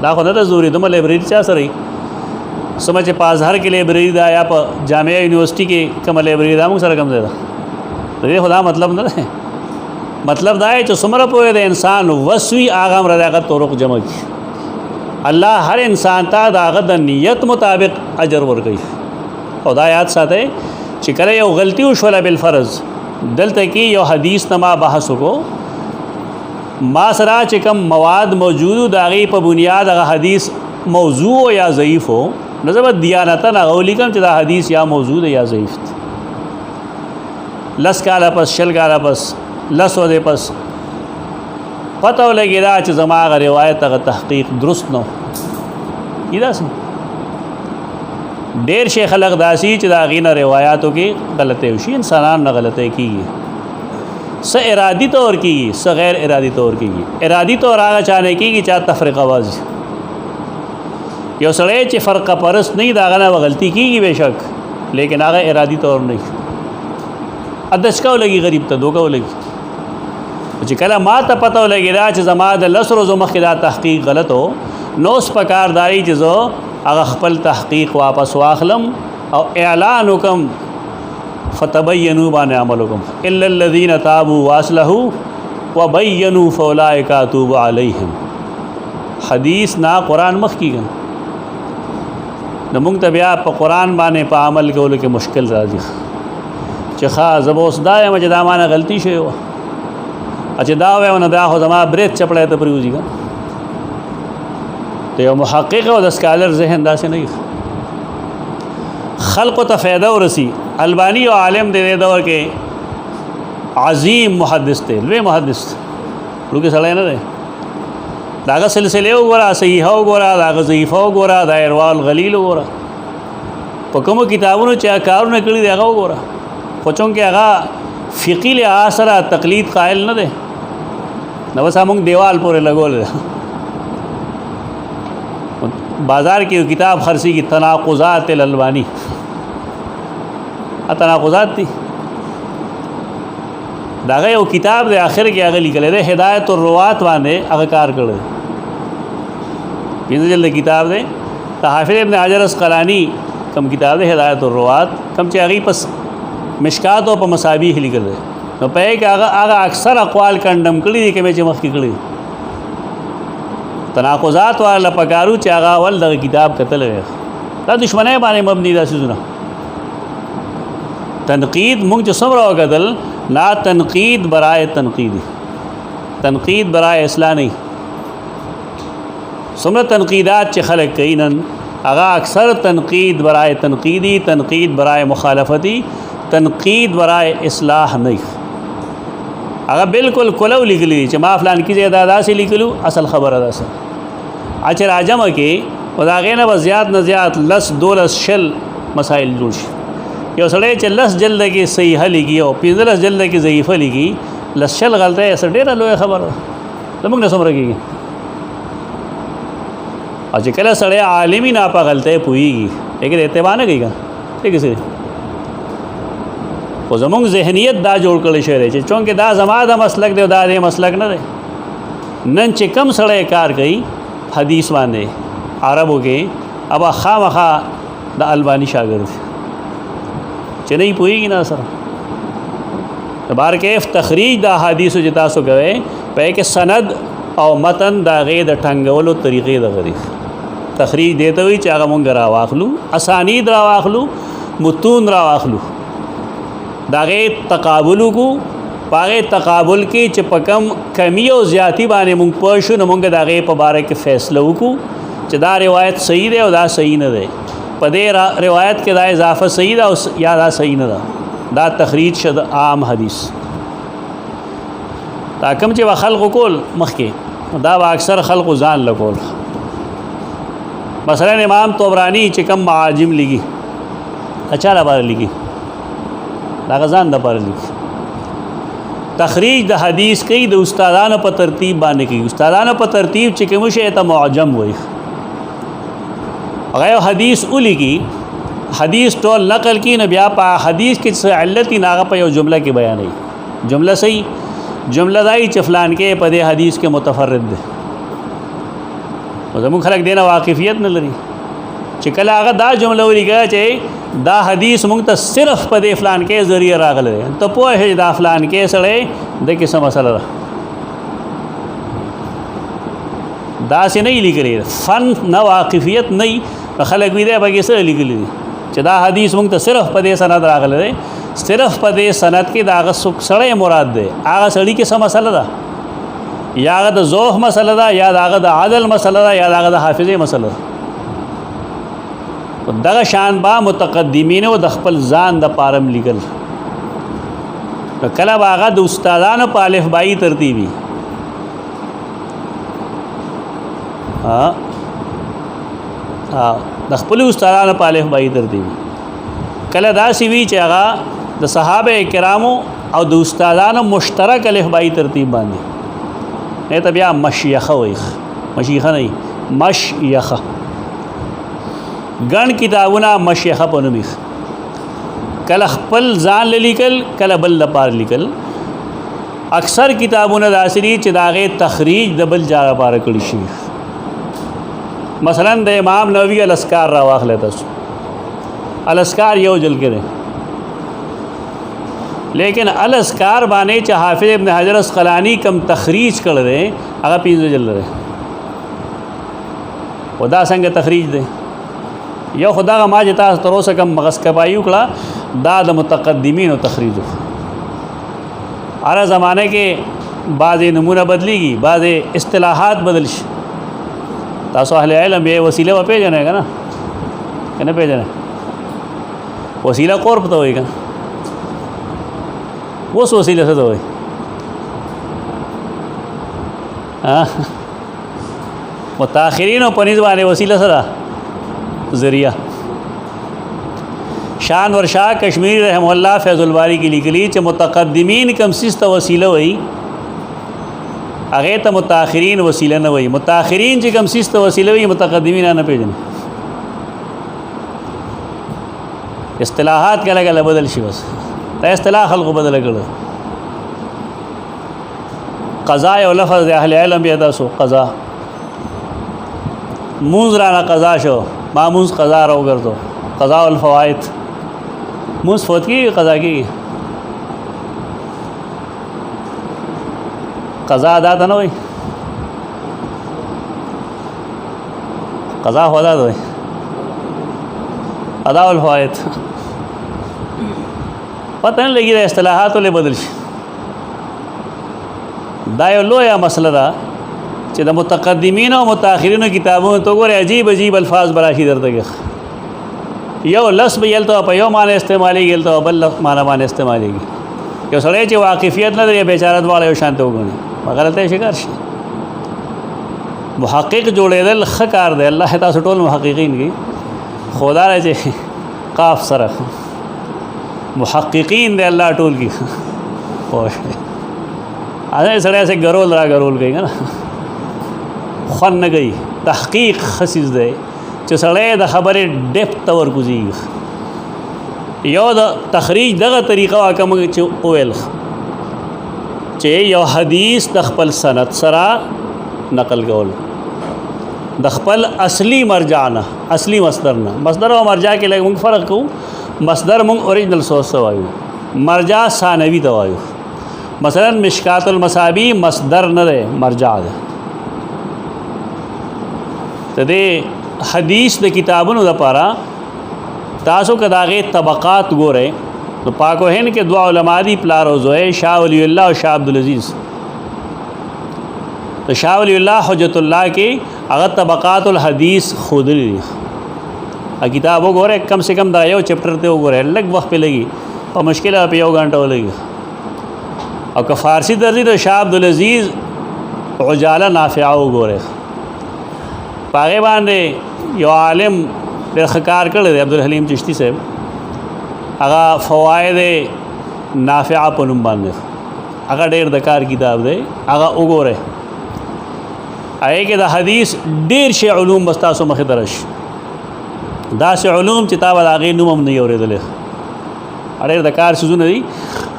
دا خو نه ضروري د لایبرری چا سره سمجھ په ازهر کې لایبرری دا یا په جامعه یونیورسيټي کې کوم لایبرری دا موږ سره کوم ځای دا دې خدا مطلب نه ده مطلب دا چې څومره په د انسان وسوي هغه مرادغه طرق جمع کی الله هر انسان ته داغه د نیت مطابق اجر ورکړي او دا یاد ساته چې کله یو غلطي وشوله بالفرض دلته کې یو حدیث نما بحث وکړو ما سره چې کوم مواد موجود داغي په بنیاد هغه حدیث موضوع یا ضعیف ہو نظر دیانتاً اغولی کم چې دا حدیث یا موضوع یا ضعیف لس کالا پس شل کالا پس لس و دے پس پتہ لگی دا چې زما هغه روایت هغه تحقیق درست نو ایدا سم ډیر شیخ خلق داسی چې دا غینه روایتو کې غلطه وشي انسانان نه غلطه کیږي س ارادی طور کیږي س غیر ارادی طور کیږي ارادی طور هغه چانه کیږي چې تفریقه واز یو سړی چې فرق پرست نه دا غنه غلطی کیږي بشک لیکن هغه ارادی طور نه ادش کا لګي غریب ته دوکا لګي چې کله ما ته پته ولګی دا چې زما د لسر زو مخکې دا تحقیق غلط هو نو سپکارداري چې زو هغه خپل تحقیق واپس واخلم او اعلان وکم فتبینوا باندې عمل وکم الا الذين تابوا واصلحوا وبينوا فاولئك اتوب عليهم حدیث نا قران مخ کیږي نو موږ ته بیا په قران باندې په عمل کولو کې مشکل راځي چې ښا زبوس دا یم چې دا مانه غلطی شوی و اچھا دا وې نو بیا خو زما بریت چپړې ته پریوځي ته یو محقق او د سکالر ذهن داسې نه خلق ته فایده ورسی البانی او عالم دې دور کې عظیم محدث ته لوی محدث لوګي سړی نه دی داغه سلسله وګوره صحیح وګوره داغه ضعیف وګوره دا اروال غلیل وګوره په کوم کتابونو چې کارونه کړی دی هغه وګوره خو چون کې هغه فقی له اثر تقلید قائل نه دی نو سمون دیوال پورې لګول بازار کې کتاب خرسی کی تناقضات الالبانی تناقضات دي داغه یو کتاب د اخر کې هغه لیکل دی هدایت الروات باندې هغه کار کړی پینځه جلد کتاب دی حافظ ابن حجر اسقلانی کم کتاب دی هدایت الروات کم چې هغه پس مشکات او په مصابیح لیکل دی نو په کې هغه اکثر اقوال کندم کړي دي کومې چې مخکې کړي تناقضات والا پکارو چې هغه ول د کتاب کتل وي دا دشمنه باندې مبني دا سيزونه تنقید موږ چې څومره وکړل لا تنقید برای تنقید برای اصلاح نه څومره تنقیدات چې خلک کوي نن هغه اکثر تنقید برای تنقیدی تنقید برای مخالفتی تنقید برای اصلاح نه هغه بالکل کولو لیکلی چې ما فلان کی زیاده داسې لیکلو اصل خبره ده سره اچھا راجمه کې وداغې نه زیات نه زیات لس دولس شل مسائل جوړ شي یو سړی چې لس جلد کې صحیح لګي او 15 جلد کې ضعیفه لګي لس شل غلطه یې سره ډېره لوی خبره زموږ نه سمره کېږي او چې کله سړی عالمي نه په غلطه پوهېږي لیکن اتباع نه کوي که ټیک سره خو زموږ ذهنیت دا جوړ کړی شوی دی چې چونکې دا زما د مسلک دی دا د مسلک نه دی نن چې کم سړی کار کوي حدیث باندې عربو کې ابا خامخا د البانی شاګرد چې نه پوهېږي نه سره بار کیف تخریج د احادیثو چې تاسو کوئ په کې سند او متن د هغې د ټنګولو طریقې د غریخ تخریج دیته وي چې هغه مونږ راواخلو اسانید راواخلو متون راواخلو د هغې تقابل وکړو په هغې تقابل کې چې په کم کمی او زیاتی باندې مونږ پوه شو نو مونږ د هغې په باره کې فیصله وکړو چې دا روایت صحیح دی او دا صحیح نه دی په دې روایت کې دا اضافه صحیح ده او یا دا صحیح نه ده دا تخریج شد عام حدیث دا کوم چې به خلقو کول مخکې دا به اکثر خلقو ځان لکول مثلا امام طبرانی چې کم معاجم لګي اچھا لپاره لګي دا ځان لپاره لګي تخریج د حدیث کوي د استادانو په ترتیب باندې کوي استادانو په ترتیب چې کوم شی ته معجم وایي هغه حدیث ولګي حدیث ټول نقل کی نه بیا په حدیث کې څه علت نه په یو جمله کې بیانې جمله صحیح جمله دای چې فلان کې په دې حدیث کې متفرد ده زموږ خلک دینه واقفیت نه لري چې کله هغه دا جمله ولیکه چې دا حدیث موږ ته صرف په دې فلان کې ذریعہ راغلی ته پوهې دا فلان کې سړی د کې څه مسله ده داسې نه لیکلی فن نه واقفیت نه خلک وي دی پکې څه لیکلي دي چې دا حدیث موږ ته صرف په دې سند راغلی دی صرف په دې سند کې د هغه سړی مراد دی هغه سړي کې څه مسله ده یا هغه د ذوق مسله ده یا هغه د عدل مسله ده یا هغه د حافظې مسله ده دغه شان با متقدمین او د خپل ځان د پارم لیکل کله به هغه د استادانو په الفبایی ترتیبي د خپل استادانو په الفبایی ترتیبي کله داسې وي چې هغه د صحابه کرامو او د استادانو مشترک الفبایی ترتیب باندې نه ته بیا مشیخه وایي مشیخه نه مشیخه ګڼ کتابونه مشیخه په نوم کله خپل ځان لیکل کله بل لپاره لیکل اکثر کتابونه داسې دي چې د هغې تخریج د بل چا لپاره کړي شي مثلا د امام نووي الاذکار را واخلئ تاسو الاذکار یو جلد کې دی لیکن الاذکار باندې چې حافظ ابن حجر اسقلانی کم تخریج کړی دی هغه 15 جلد دی و دا څنګه تخریج دی یو خدا ما چې تاسو تر اوسه کم مغز کبایي وکړه دا د متقدمینو تخریج هر زمانه کې بعضې نمونه بدلیږي بعضې اصطلاحات بدل شي تاسو اهل علم یې وسیله به پېژنئ که نه که نه پېژنئ وسیله قرب ته وایي که اوس وسیله څه ته وایي متاخرینو په نسبت باندې وسیله څه ده ذریعہ شان ورشاہ کشمیری رحمہ اللہ فیض الباری کی لیکلی چې متقدمین کم سیز ته وسیله وایي هغې ته متاخرین وسیله نه وایي متاخرین چې کم سیز ته وسیله وایي متقدمین نه پېژني اصطلاحات کله کله بدل شي بس دا اصطلاح خلقو بدله کړه قضا یو لفظ د اهل علم بیا تاسو قضا مونځ رانه قضا شو ما مونځ قضا را وګرځو قضا الفوائد مونځ فوت کېږي قضا کېږي قضا ادا ته نه وایي قضا خو ادا ته وایي ادا الفوائد پته نه لګي د اصطلاحات ولې بدل شي دا یو لویه مسله ده چې د متقدمین او متأخرینو کتابونو ته ګورې عجیب عجیب الفاظ براشي درته یو لس به یلته په یو معنی استعمالېږي یلته بل معنی باندې استعمالېږي یو سړی چې واقفیت نه لري بیچاره دواړه یو شان ته وګڼي غلطۍ شکار شي محقق جوړېدل ښه کار دی الله تاسو ټول محققین کی خدا چې قاف سره محققین دی الله ټول کی خوش اځه سړی سے ګرول را ګرول کوي نه خوان نه گئی تحقیق خصیص دی چې سړی د خبرې ډیپت ته ورکوځي یو د تخریج دغه طریقه کوم چې اویل چې یو حدیث د خپل سند سره نقل کول د خپل اصلي مرجع نه اصلي مصدر نه مصدر او مرجع کې لږ موږ فرق کوو مصدر موږ اوریجنل سورس وایو مرجع ثانوي ته وایو مثلا مشکات المصابی مصدر نه ده مرجع ده ته دې حدیث د کتابونو لپاره تاسو کداغه طبقات ګورئ نو پاکو هند کې دوا علما دي پلار او زوی شاه ولی الله او شاه عبدالعزیز تو شاه ولی الله حجت الله کې هغه طبقات الحدیث خود لري کتاب وګورئ کم سے کم دا یو چپټر ته وګورئ لږ وخت په لګي په مشکل په یو غنټه ولګي او که فارسی درځي ته شاه عبدالعزیز عجاله نافعه وګورئ پاغه باندې یو عالم ډېر ښه کار کړی دی عبدالحلیم چشتی صاحب هغه فواید نافعه په نوم باندې هغه ډېر د کار کتاب دی هغه وګورئ هغې کې د حدیث ډېر شی علوم بس تاسو مخې ته راشي داسې علوم چې تا به د هغې نوم هم نه وي اورېدلی ډېر د کار څیزونه دي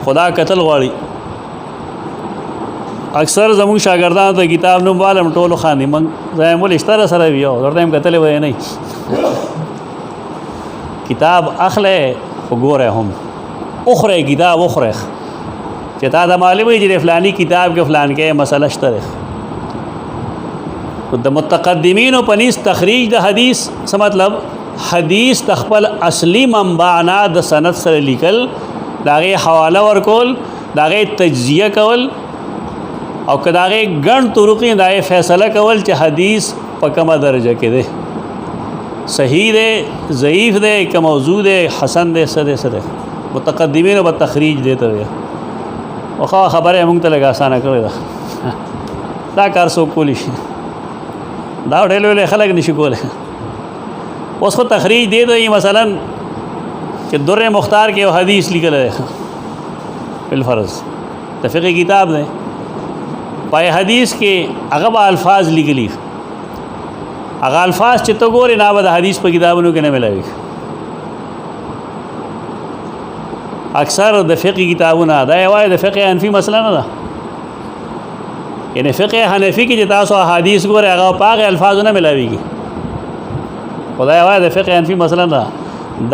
خدا کتل غواړي اکثر زموږ شاګردانو ته کتاب نوم والم ټولو خاندي موږ زه ولې شته سره وي او درته هم کتلی وی نه کتاب اخلی خو ګوری هم اخری کتاب اخری چې تا ته معلوم وي چې د فلاني کتاب کې فلان کې مسله شته دی د متقدمینو په نیز تخریج د حدیث څه مطلب حدیث د خپل اصلي منبع نه د سند سره لیکل د هغې حواله ورکول د هغې تجزیه کول او که د هغې ګڼ طرقې د هغې فیصله کول چې حدیث په کومه درجه کې دی صحیح دی ضعیف دی که موضوع دی حسن دی څه دی څه دی متقدمینو به تخریج دی ته وایي خو خبره یې موږ ته لږ اسانه کړې ده دا کار څوک کولی شي دا ډېر لوی خلک نشي کولی اوس خو تخریج دی دی مثلا چې در مختار کې یو حدیث لیکلی دی بالفرض د فقه کتاب دی پای حدیث کې هغه به الفاظ لیکلي هغه الفاظ چې ته ګورې نه به د حدیث په کتابونو کې نه ملاوي اکثر د فقه کتابونه دا یوازې د فقه حنفي مسله نه ده یعنی فقه حنفي کې چې تاسو احادیث ګورئ هغه په هغې الفاظو نه ملاویږي خو دا یوازې د فقه حنفي مسله نه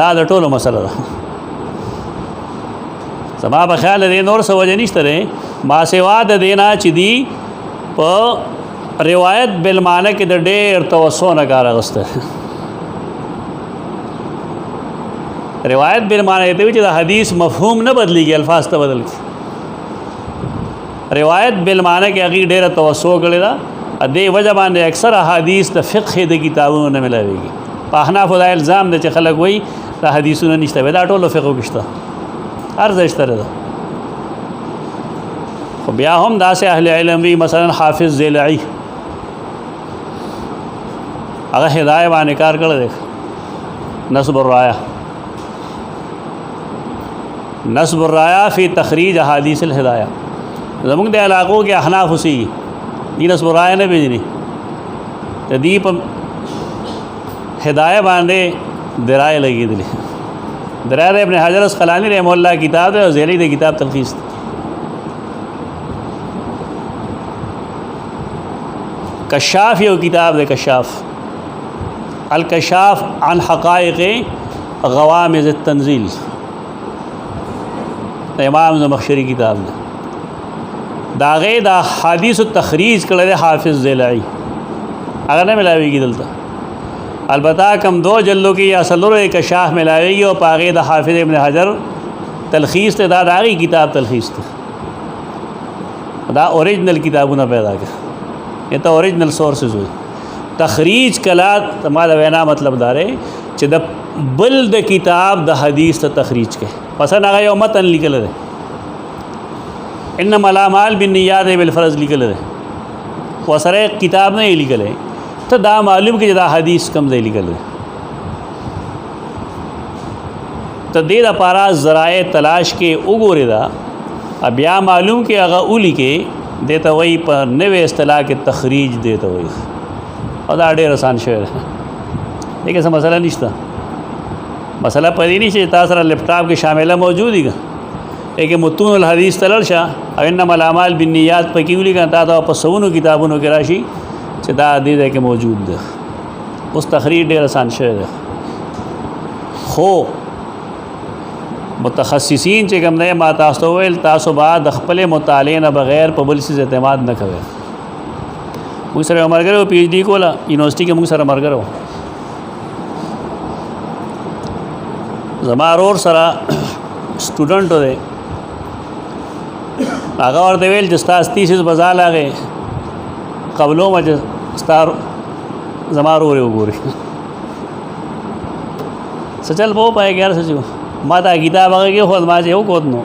دا د ټولو مسله ده زما په خیال دی نور څه وجه نشته دی ما سوا د دې نه چې دی په روایت بالمعنی کې د ډېر توسع نه کار اخیسته روایت بالمعنی ته وي چې د حدیث مفهوم نه بدلیږي الفاظ ته بدل کی روایت بالمعنی کې هغې ډېره توسع کړې ده دې وجه باندې اکثر احادیث د فقه د کتابونو نه ملاویږي په احنافو دا الزام دی چې خلک وایي د حدیثونه نشته دا ټولو فقهو کې شته هر ځای شته ده خو بیا هم داسې اهل علم وي مثلا حافظ ضلعي هغه هدایه باندې کار کړی دی نصب الرايه نصب الرايه فی تخریج احادیث الهدایه زموږ د علاقو کې احناف اوسېږي دي نصب الرايه نه پېژني د دې په هدایه باندې درایه لګېدلې درایه ابن حجر اسقلانی رحمه الله کتاب ہے اور ذیلی د کتاب تلخیص کشاف یو کتاب د کشاف الکشاف عن حقائق غوامض التنزیل امام زمخشری کتاب ده دا غي دا حدیث تخریج کړل حافظ ذیلعی هغه نه ملاویږي دلته البته کم دو جلدو کې یا سلور کشاف ملاویږي او پاغه د حافظ ابن حجر تلخیص ته دا داغي کتاب تلخیص ته دا اوریجنل کتابونه پیدا کړ ته اوریجنل سورسز وي تخریج کلا ما دا وینا مطلب داره چې د بل د کتاب د حدیث ته تخریج کړي مثلا هغه یو متن لیکل دی انما الاعمال بالنیات بالفرض لیکل دی وسره کتاب نه لیکل دی ته دا معلوم کې دا حدیث کم دی لیکل دی ته دې لپاره ذرایع تلاش کې وګورې دا بیا معلوم کې هغه اولی کې دیته وای په نوې اصطلاح کې تخریج دیته وای او دا ډېر آسان شوی دی دغه څه مسله نشته مسله پدې نه چې تاسو سره لپټاپ کې شامله موجود دی کې متون الحدیث تلل شه او انما الاعمال بالنیات پکې ولي کنه تا په سونو کتابونو کې راشي چې دا دې کې موجود دی اوس تخریج ډېر آسان شوی دی خو متخصصین چې کوم نه ما تاسو ویل تاسو بعد خپل مطالعه نه بغیر په بل څه اعتماد نه کوئ موږ سره مرګرو پی ایچ ډی کوله یونیورسيټي کې موږ سره مرګرو زما اور سره سټوډنټ دی هغه ورته ویل چې تاسو تیسیس بازار لاغې قبلو مجه ستار زما اور وګوري سچل وو پای ګر سچو ما دا کتاب هغه کې خو ما چې یو کوت نو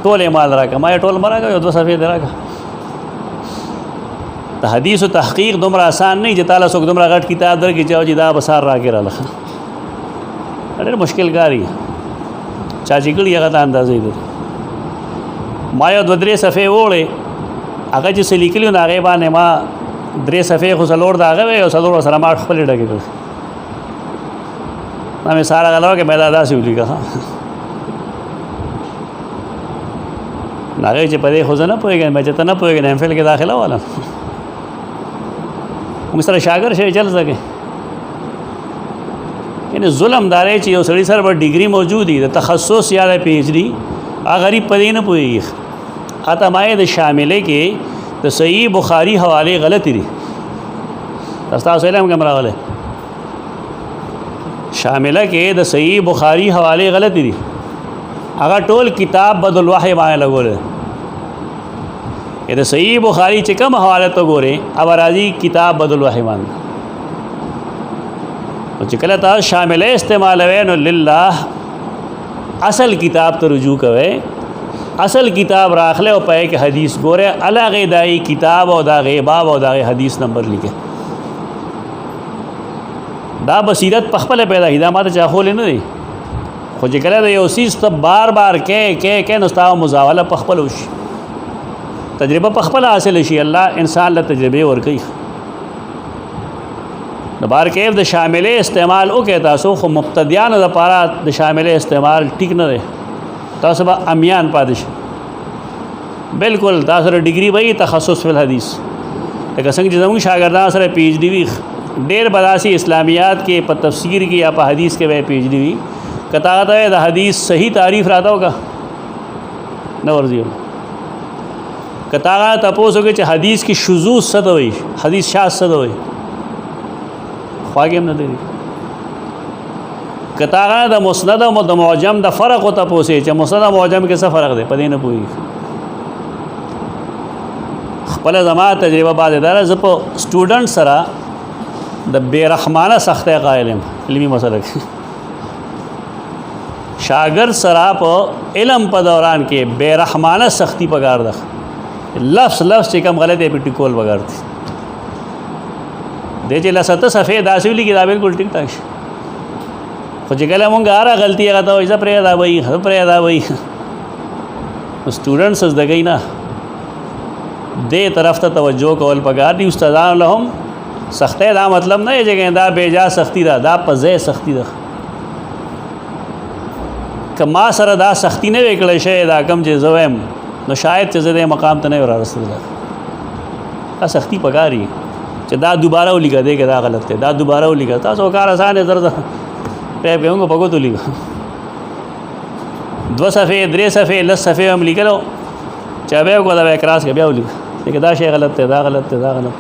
ټول مال راکا ما ټول مراکا یو 2 صفحې دراکا د حدیث او تحقیق دومره آسان نه چې تعالی څوک دومره غټ کتاب درکې چې دا بسار راکې رااله ډېر مشکل کاری چا چې ګړي هغه ته اندازې دي ما یو 2-3 صفحې وړې هغه چې لیکلو نه هغه باندې ما 3 صفحې خو سلور دا هغه او سلور سره ما خپل ډګې کړ ما مې سارا غلو کې مې دا داسې ولیکه ناغه چې په دې خو نه پوهېږم مې چې ته نه پوهېږم ایم فل کې داخله والا موږ سره شاګرد شي چل سکے یعنی ظلم دارې چې یو سړی سره په ډیګري موجود دي د تخصص یا د پی ایچ ډي هغه غریب پدې نه پوهېږي اته مایه د شاملې کې د صحیح بخاری حواله غلطی دي تاسو علم کوم راغله شامله کې د صحیح بخاری حواله غلطی دي هغه ټول کتاب بدل وحی باندې لګول د صحیح بخاری چې کوم حواله ته ګوره او راځي کتاب بدل وحی باندې چې کله تاسو شامله استعمالوي نو لله اصل کتاب ته رجوع کوي اصل کتاب راخله او پای کې حدیث ګوره الګ دای کتاب او دا غیباب او دا حدیث نمبر لیکه دا بصیرت پخپل پیدا کی دا ماته چا خول نه دی خو چې کله یو سیس ته بار بار کې نو ستاسو مزاوله پخپل وشي تجربه پخپل حاصل شي الله انسان له تجربه ور کوي د بار کې د شامله استعمال او کې تاسو خو مبتدیان د لپاره د شامله استعمال ټیک نه دی تاسو به امیان پادش بالکل تاسو ډیګری وای تخصص فی الحدیث لکه څنګه چې زموږ شاګردان سره پی ایچ ډی وی ډیر بداسي اسلامیات کې په تفسیر کې یا په حدیث کې به پی ایچ ډی وی کتا ته د حدیث صحیح تعریف راته ہوگا نو ورزیو کتا تاسو کې چې حدیث کې شذوذ څه وي حدیث شاذ څه وي خواږم نه دی کتا د مسند او د معجم د فرق او تاسو چې مسند او معجم کې څه فرق دی پدې نه پوي خپل زما تجربه بعد دار ز په سټوډنټ سره د بیرحمانه سخته قائل علمي مسله شاګرد سره په علم په دوران کې بیرحمانه سختی پکار ده لفظ چې کوم غلطه په ټیکول وګارتي د چې لسته صفحه داسې لیکي دا بالکل ټیک ټاک شي خو چې کله مونږه هغه غلطي هغه ته وایي پرې دا وایي سټوډنټس زدګی نه دې طرف ته توجه کول پکار دي استادان لهم سخته دا مطلب نه چې دا بیجا سختی دا په ځای سختی ده کما سره دا سختی نه وکړې شي دا کم چې زویم نو شاید چې زده مقام ته نه ور رسیدل دا سختی پکاري چې دا دوباره ولیکه دې کې دا غلط دی دا دوباره ولیکه تاسو کار آسان زر ټیپ کوم په کوته لیکه 2 صفحې 3 صفحې 10 صفحې هم لیکلو چې بیا کو دا اکراس کې بیا ولیکه چې دا شی غلط دی دا غلط دی دا غلط.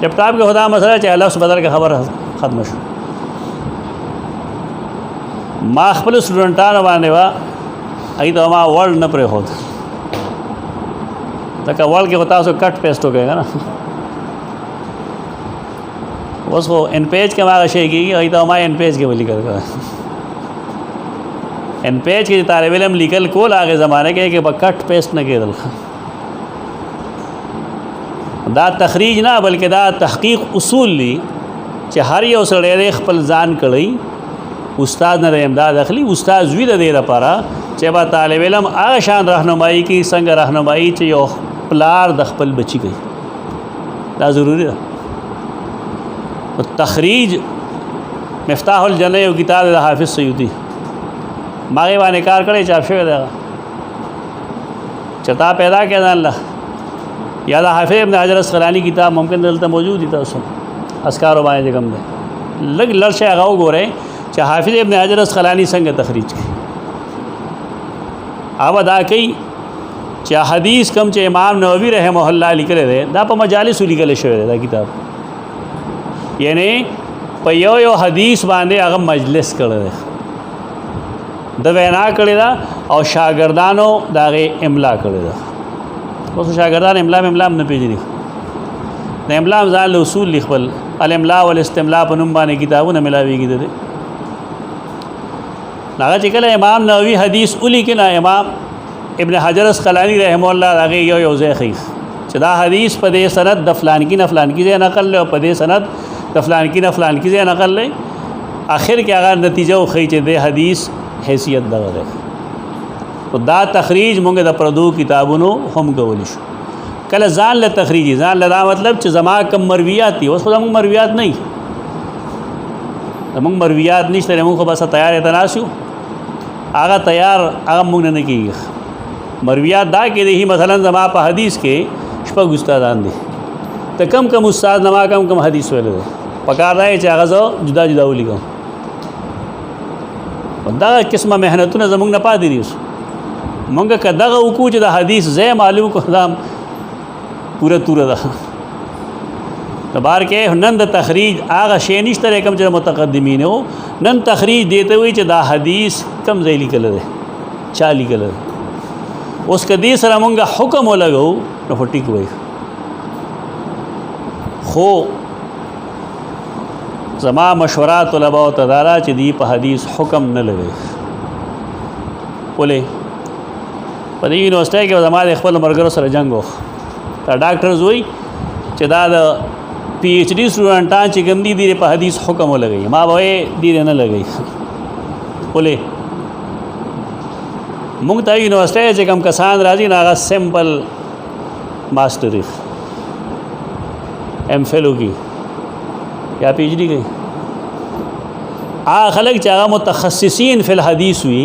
لیپټاپ کې خدا مسله چې لفظ بدل کې خبر ختم شو. ما خپل سټوډنټانو باندې وا هغه ته ما ورډ نه پرې هوت دا کا ورډ کې وتا سو کټ پیسټ وکړه نه اوس خو ان پیج کې ما شي کېږي هغه ته ما ان پیج کې ولي کړ ان پیج کې طالب علم لیکل کول هغه زمانه کې په کټ پیسټ نه کېدل. دا تخریج نه بلکې دا تحقیق اصول لی چې هر یو سړی خپل ځان کړی استاد نه امداد اخلي. استاد وی د دې لپاره چې با طالب علم هغه شان راهنمایي کوي څنګه راهنمایي چې یو پلار د خپل بچی کوي. دا ضروری ده. تخریج مفتاح الجنه یو کتاب د حافظ سیوطي ما یې باندې کار کړی چاپ شوی دی چې تا پیدا کړ الله یا د حافظ ابن حجر اسقلانی کتاب ممکن دلته موجود دي تاسو اسکار باندې کوم دی لګ لړشه هغه وګورئ چې حافظ ابن حجر اسقلانی څنګه تخریج کوي. او دا کوي چې حدیث کم چې امام نووي رحمه الله لیکل دی دا په مجالس لیکل شوی دی دا کتاب یعنی په یو حدیث باندې هغه مجلس کړی دی د وینا کړی دا او شاګردانو دغه املا کړی دا. اوس شاګردان املا نه پیژني د املا ځان له اصول لیکل الاملا والاستملا په نوم باندې کتابونه ملاويږي دي. هغه چې کله امام نووي حدیث اولی کنا امام ابن حجر اسقلانی رحمه الله هغه یو ځای خي چې دا حدیث په دې سند د فلان کې نه فلان کې نقل له په دې سند د فلان کې نه فلان کې نقل له اخر کې هغه نتیجه خو چې د حدیث حیثیت دغه ده. دا تخریج مونږ د پردو کتابونو هم کولی شو. کله ځان له تخریجي ځان له دا مطلب چې زما کم مرویات دي اوس خو زموږ مرویات نه زموږ مرویات نشته موږ خو بس تیار اتناسیو هغه تیار هغه مونږ نه کېږي. مرویات دا کې دي مثلا زما په حدیث کې شپږ استادان دي ته کم استاد نما کم حدیث ویل دي پکار دی چې هغه جدا جدا ولیکم. دا قسمه مهنتونه زموږ نه پاتې دي. مونږ که دغه وکړو چې د حدیث ځای معلوم کو دا پوره توره ده. د بار کې نن د تخریج هغه شی نشته کوم چې متقدمین وو نن تخریج دیته وي چې دا حدیث کم ځای لیکل دی چا لیکل دی. اوس که دې سره مونږ حکم ولګو نو ټیک وایي خو زما مشوره طلباء ته دا چې دی په حدیث حکم نه لګي. ولې په دې یونیورسيټي کې زما د خپل مرګرو سره جنگ و. دا ډاکټرز وایي چې دا د پی ایچ ډي سټوډنټان چې کوم دي په حدیث حکم ولګي ما به دې نه لګي. ولې موږ ته یونیورسيټي چې کوم کسان راځي نه هغه سمپل ماسټري ایم فل وکي یا پی ایچ ڈی کوي. هغه خلک چې هغه متخصصین فی الحدیث وي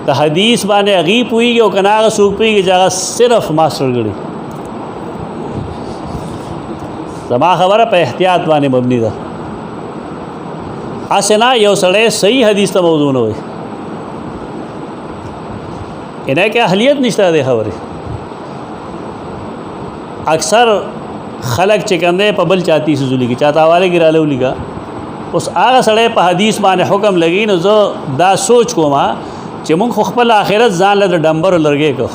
د حدیث باندې هغې پوهېږي او که نه هغه څوک پوهېږي چې هغه صرف ماسټر ګڼي. زما خبره په احتیاط باندې مبني ده. هسې نه یو سړی صحیح حدیث ته موضوع نه وایي انه کې اهلیت نشته دی خبرې. اکثر خلق چې کوم دی په بل چاتی سوزو لیکي چاته حواله کې راله ولیکه. اوس هغه سړی په حدیث باندې حکم لګي نو زه دا سوچ کوم چې موږ خو خپل آخرت ځان له ډمبر لرګې کو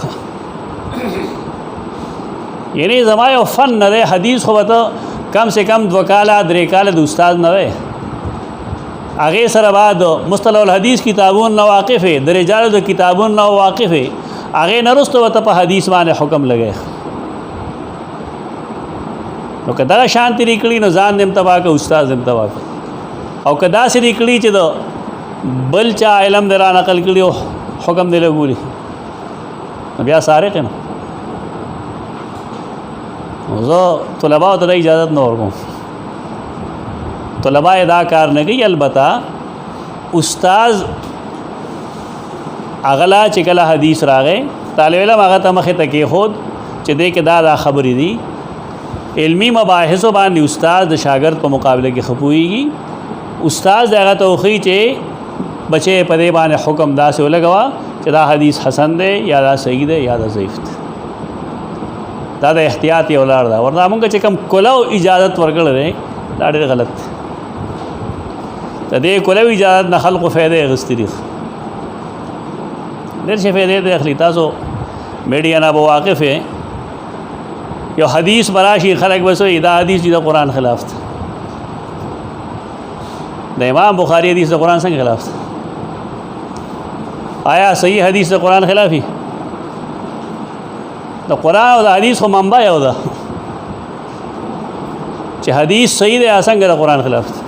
یعنی زما یو فن نه دی حدیث خو به کم سے کم 2 کاله 3 کاله د استاد نه وی هغې سره بعد مصطلح الحدیث کتابون نه واقف دی د رجالو د کتابون نه واقف دی هغې نه وروسته به ته په حدیث باندې حکم لګی. نو که دغه شانتې لیکلي نو ځان دې تباه که استاد دې تباه که او که داسې لیکلي چې د بل چا علم دې را نقل کړي او حکم دې لګولي نو بیا سارق یم. زه طلباو ته د اجازت نه ورکوم. طلبا دا کار نه کوي. البته استاد اغلا چې کله حدیث راغی طالب علم هغه ته مخې ته کېښود چې دې کې دا خبرې دي علمی مباحثو باندې استاد د شاګرد په مقابله کې خپويږي. استاد هغه ته وښيي چې بچې په دې باندې حکم داسې ولګوا چې دا حدیث حسن دی یا دا صحیح دی یا دا ضعیف دی. دا د احتیاط یو لار ده. ورته موږ چې کوم کولو اجازت ورکړی دی دا ډېر غلط دی. د دې کولو اجازت نه خلقو فایده اخیستې دي، ډېر شي فایدې دی اخلي. تاسو میډیا نه به واقف یې، یو حدیث براشي خلک بس وایي دا حدیث د قرآن خلاف دی. د امام بخاري حدیث د قرآن څنګه خلاف دی؟ آیا صحیح حدیث د قرآن خلافي؟ د قرآن او د حدیث خو منبع یو ده چې حدیث صحیح دی څنګه د قرآن خلاف دی؟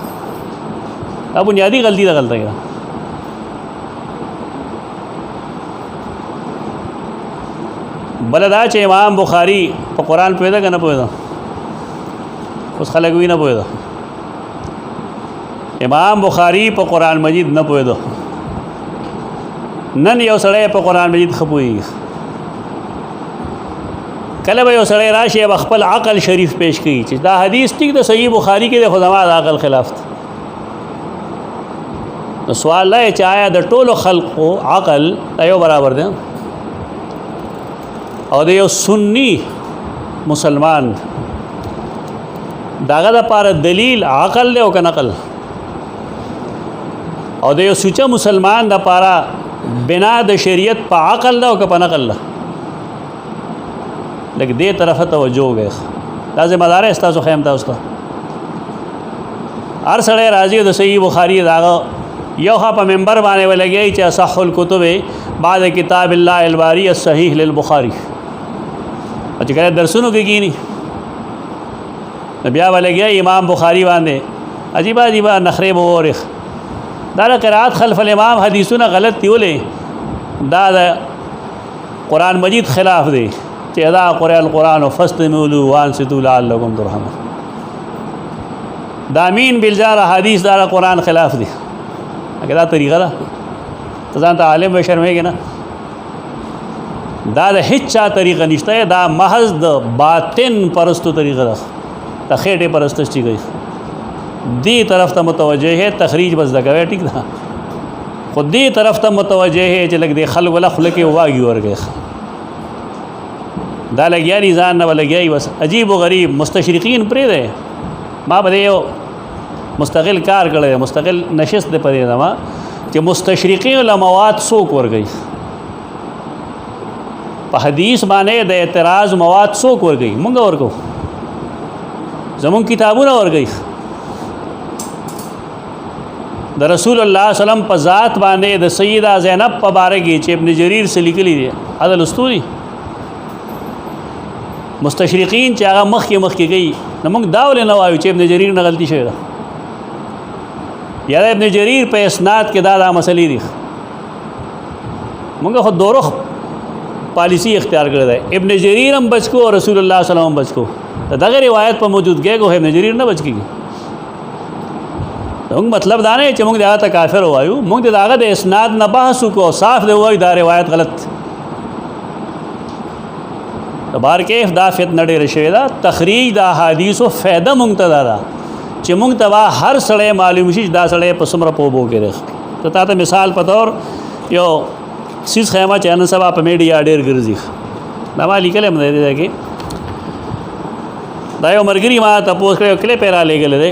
دا بنیادی غلطي ده. غلطه ده. بل دا چې امام بخاري په قرآن پوهېده که نه پوهېده؟ اوس خلک وی نه پوهېده. امام بخاري په قرآن مجید نه پوهېده. نن یو سړی په قرآن مجید ښه پوهېږي. کله به یو سړی راشي به خپل عقل شریف پیش کوي چې دا حدیث ټیک د صحیح بخاري کې د خو زما د عقل خلاف دی. نو سوال دا چې آیا د ټولو خلقو عقل دا یو برابر دی؟ او د یو سنی مسلمان داغه دپاره دلیل عقل دی او که نقل؟ او د یو سوچه مسلمان دپاره بنا د شریعت په عقل ده او که په نقل ده؟ لکه دې طرفه توجه وکړئ. دا ذمہ دار ستاسو خیم تاسو ته. هر سړی راځي د صحیح بخاري داغه یو خوا په منبر باندې ولګي چې اصح الکتب بعد کتاب الله الباری الصحیح للبخاری، چې کله درسونو کې کینی بیا ولګي امام بخاری باندې عجیب عجیب نخرې به وورخ. دا د قرات خلف الامام حدیثونه غلط دی ولې دا د قرآن مجید خلاف دی چې اذا قرئ القرآن فاستمعوا له وانصتوا لعلكم ترحمون. دا امین بالجار حدیث دا قرآن خلاف دی. اگر دا طریقه ده ته ځان ته عالم به شرمېږي نه؟ دا د هیڅ چا طریقه نشته، دا محض د باطن پرستو طریقه ده. د خېټې پرستشي کوي. دی طرف ته متوجه ہے تخریج بس دګوي ټیک ده، خو دی طرف ته متوجه ہے چې لګ دی خلق ولا خلق کې واګي ورګي دا لګیاري ځان نه ولګي. بس عجیب و غریب مستشرقین پرې ده. ما به یو مستقل کار کړی، مستقل نشست دی پرې ده ما چې مستشرقین علماوات څوک ورګي په حدیث باندې د اعتراض مواد څوک ورګي؟ مونږ ورکو، زمون کتابونه ورګي. د رسول الله صلی الله علیه وسلم په ذات باندې د سیدہ زینب په باره کې چې ابن جریر سے لیکلی دی عدل استوری مستشرقین چې هغه مخکې گئی نو موږ دا ولې نه وایو چې ابن جریر نه غلطي شوې ده؟ یا ابن جریر په اسناد کې دا مسلې دي. موږ خو دوروخ پالیسی اختیار کړی دی. ابن جریر هم بچ کو او رسول الله صلی الله علیه وسلم هم بچ کو. دغه روایت په موجودګۍ کې ابن جریر نه بچ کیږي. موږ مطلب دا نه چې موږ دا ته کافر وایو، موږ دغه د اسناد نه بحث وکړو، صاف دی وایو دا روایت غلط. بار کیف دا فتنه ډېره شوې ده. تخریج د احادیثو فایده موږ ته دا ده چې موږ ته هر سړی معلوم شي دا سړی په څومره په اوبو کې دی. ته تا مثال په طور یو سیز خیمه چې نن سبا په میډیا ډېر ګرځي، دا ما لیکلی هم دی کې. دا یو ملګري ما تپوس کړی، یو کلیپ یې رالیږلی دی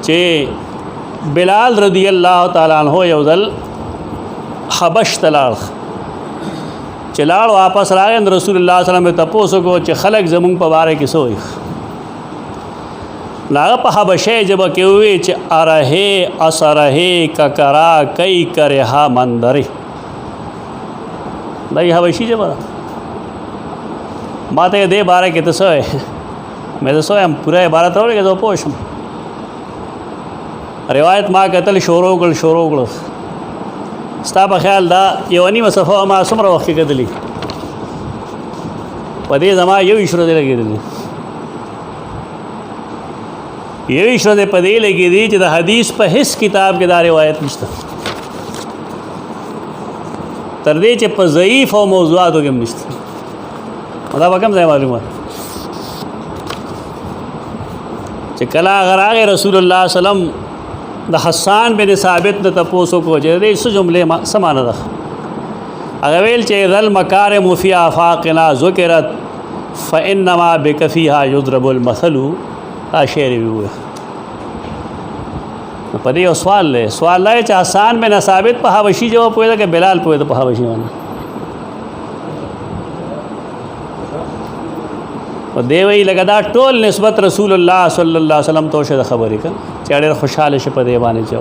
چې بلال رضی الله تعالی عنہ یو ځل حبش ته لاړ، چې لاړ واپس راغی رسول الله صلی الله علیه وسلم تپوس وکړو چې خلک زمونږ په باره کې څه وایي. هغه په حبشۍ ژبه کې ووایي چې ارهې اثرهې ککرا کئی کرها مندرې. دا یې حبشي ژبه ده. ما ته دې باره کې ته څه وایې؟ مې ته څه وایم پوره عبارت راوړې زه پوه شم. روایت ما کتل شروع کړ ستا په خیال دا یو نیمه صفحه ما څومره وخت کې کتلي؟ په دې زما یو اشره دی لګېدلې، یو اشره دی په دې لګېدي چې د حدیث په هیڅ کتاب کې دا روایت نشته، تر دې چې په ضعیف او موضوعاتو کې هم نشته. دا به کوم ځای معلومه چې کله هغه راغی رسول الله صلی الله علیه وسلم د حسان بن ثابت نه تپوس وکړو چې دې څه جملې څه معنی ده؟ هغه ویل چې ذل مکارم فی آفاقنا ذکرت فإنما بکفیها یضرب المثل دا شعر بھی ہوئے په دې یو سوال دی سوال دی چې حسان بن ثابت په حبشي جواب پوهېده که بلال پوهېده په حبشي باندې او دی وایي لکه دا ټول نسبت رسول الله صلی الله علیه وسلم ته شوه د خبرې که چې ډېر خوشحاله شي په دې باندې چې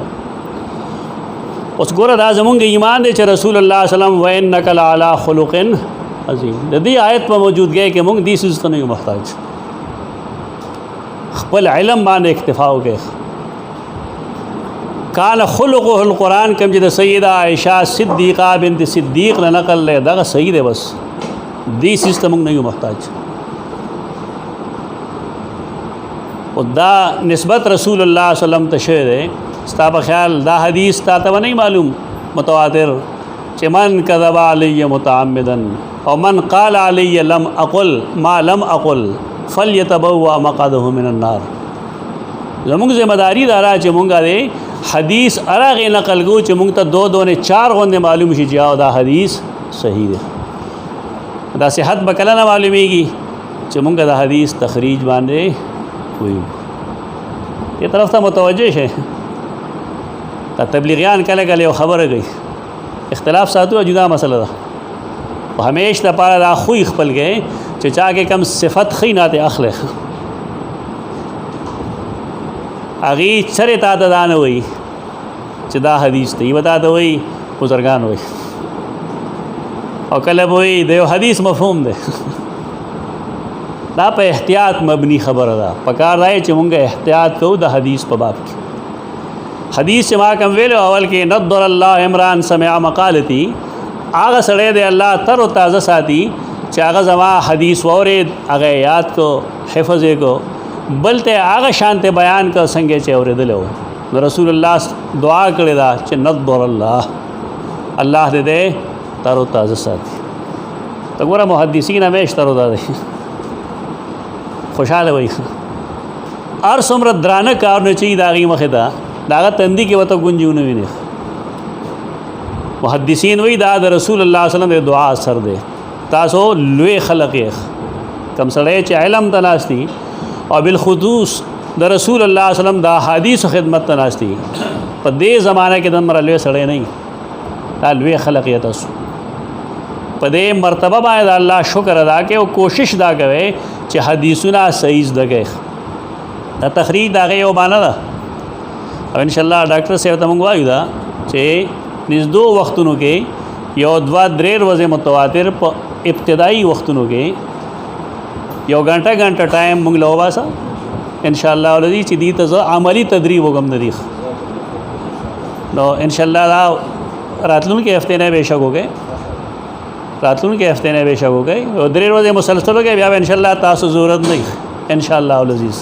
اوس ګوره دا زمونږ ایمان دی چې رسول الله صلی الله علیه وسلم وإنک لعلی خلق عظیم د دې آیت په موجودګۍ کې موږ دې څیز ته نه یو محتاج خپل علم باندې اکتفا وکړئ کان خلقه القرآن کم چې د سیدہ عائشہ صدیقہ بنت صدیق نه نقل دی دغه صحیح دی بس دې څیز ته موږ نه یو محتاج او دا نسبت رسول الله صلی الله علیه وسلم ته شوی دی ستا په خیال دا حدیث تا ته نه معلوم متواتر چې من کذب علی متعمدا او من قال علی لم اقل ما لم اقل فلیتبوأ مقعده من النار زموږ ذمہ داری دا را چې مونږه دی حدیث هغې نقل کو چې مونږ ته دو نه چار غوندې معلوم شي چې دا حدیث صحیح دی دا صحت به کله نه معلومیږي چې مونږ د حدیث تخریج باندې وایو دې طرف ته متوجه شئ دا تبلیغیان کله کله یو خبره کوي اختلاف ساتو جدا مسله ده او همیش دپاره دا خوی خپل کوي چې چا کې کم صفت ښي نه ته اخلی هغې سره تا ته دا نه وایي چې دا حدیث دی به تا ته وایي بزرګان وایي او کله به وایي د یو حدیث مفهوم دی دا په احتیاط مبني خبره ده پکار دی چې مونږ احتیاط کوو د حدیث په باب کې حدیث چې ما کوم ویلو اول کې نضر الله عمران سمع مقالتي هغه سړی دی الله تر و تازه ساتي چې هغه زما حدیث واورېد هغه یاد کو حفظ یې کو بل ته هغه شانت بیان کو څنګه چې اورېدلی و نو رسول الله دعا کړې ده چې نضر الله الله دې تر و تازه ساتي ته ګوره محدثین همیش تر و تازه خوشحاله وي هر څومره درانه کارونه چې د هغې مخې ته د هغه تندي کې ورته ګونجې ونه ویني محدثین وایي دا د رسول الله صلی الله علیه وسلم د دعا اثر دی تاسو لوی خلق یې کم سړی چې علم ته ناست دي او بالخصوص د رسول الله صلی الله علیه وسلم د احادیثو خدمت ته ناست دي په دې زمانه کې دومره لوی سړی نه دا لوی خلق یې تاسو په دې مرتبه باندې الله شکر ادا کوي او کوشش دا کوي چې حدیثونه صحیح زده کړي دا تخریج د هغې یو بانه ده او انشاءالله ډاکټر صاحب ته موږ وایو دا چې نږدو وختونو کې یو 2-3 ورځې متواتر په ابتدایي وختونو کې یو غنټه ټایم موږ له وباسه انشاءالله ولدي چې دې ته زه عملي تدریب وکړم د دې نو انشاءالله دا راتلونکي هفته نه بېشک وکړئ راتلونکي هفته نه بېشک وکړئ او 3 ورځې مسلسل وکړئ بیا به انشاءالله تاسو ضرورت نه انشاءالله العزیز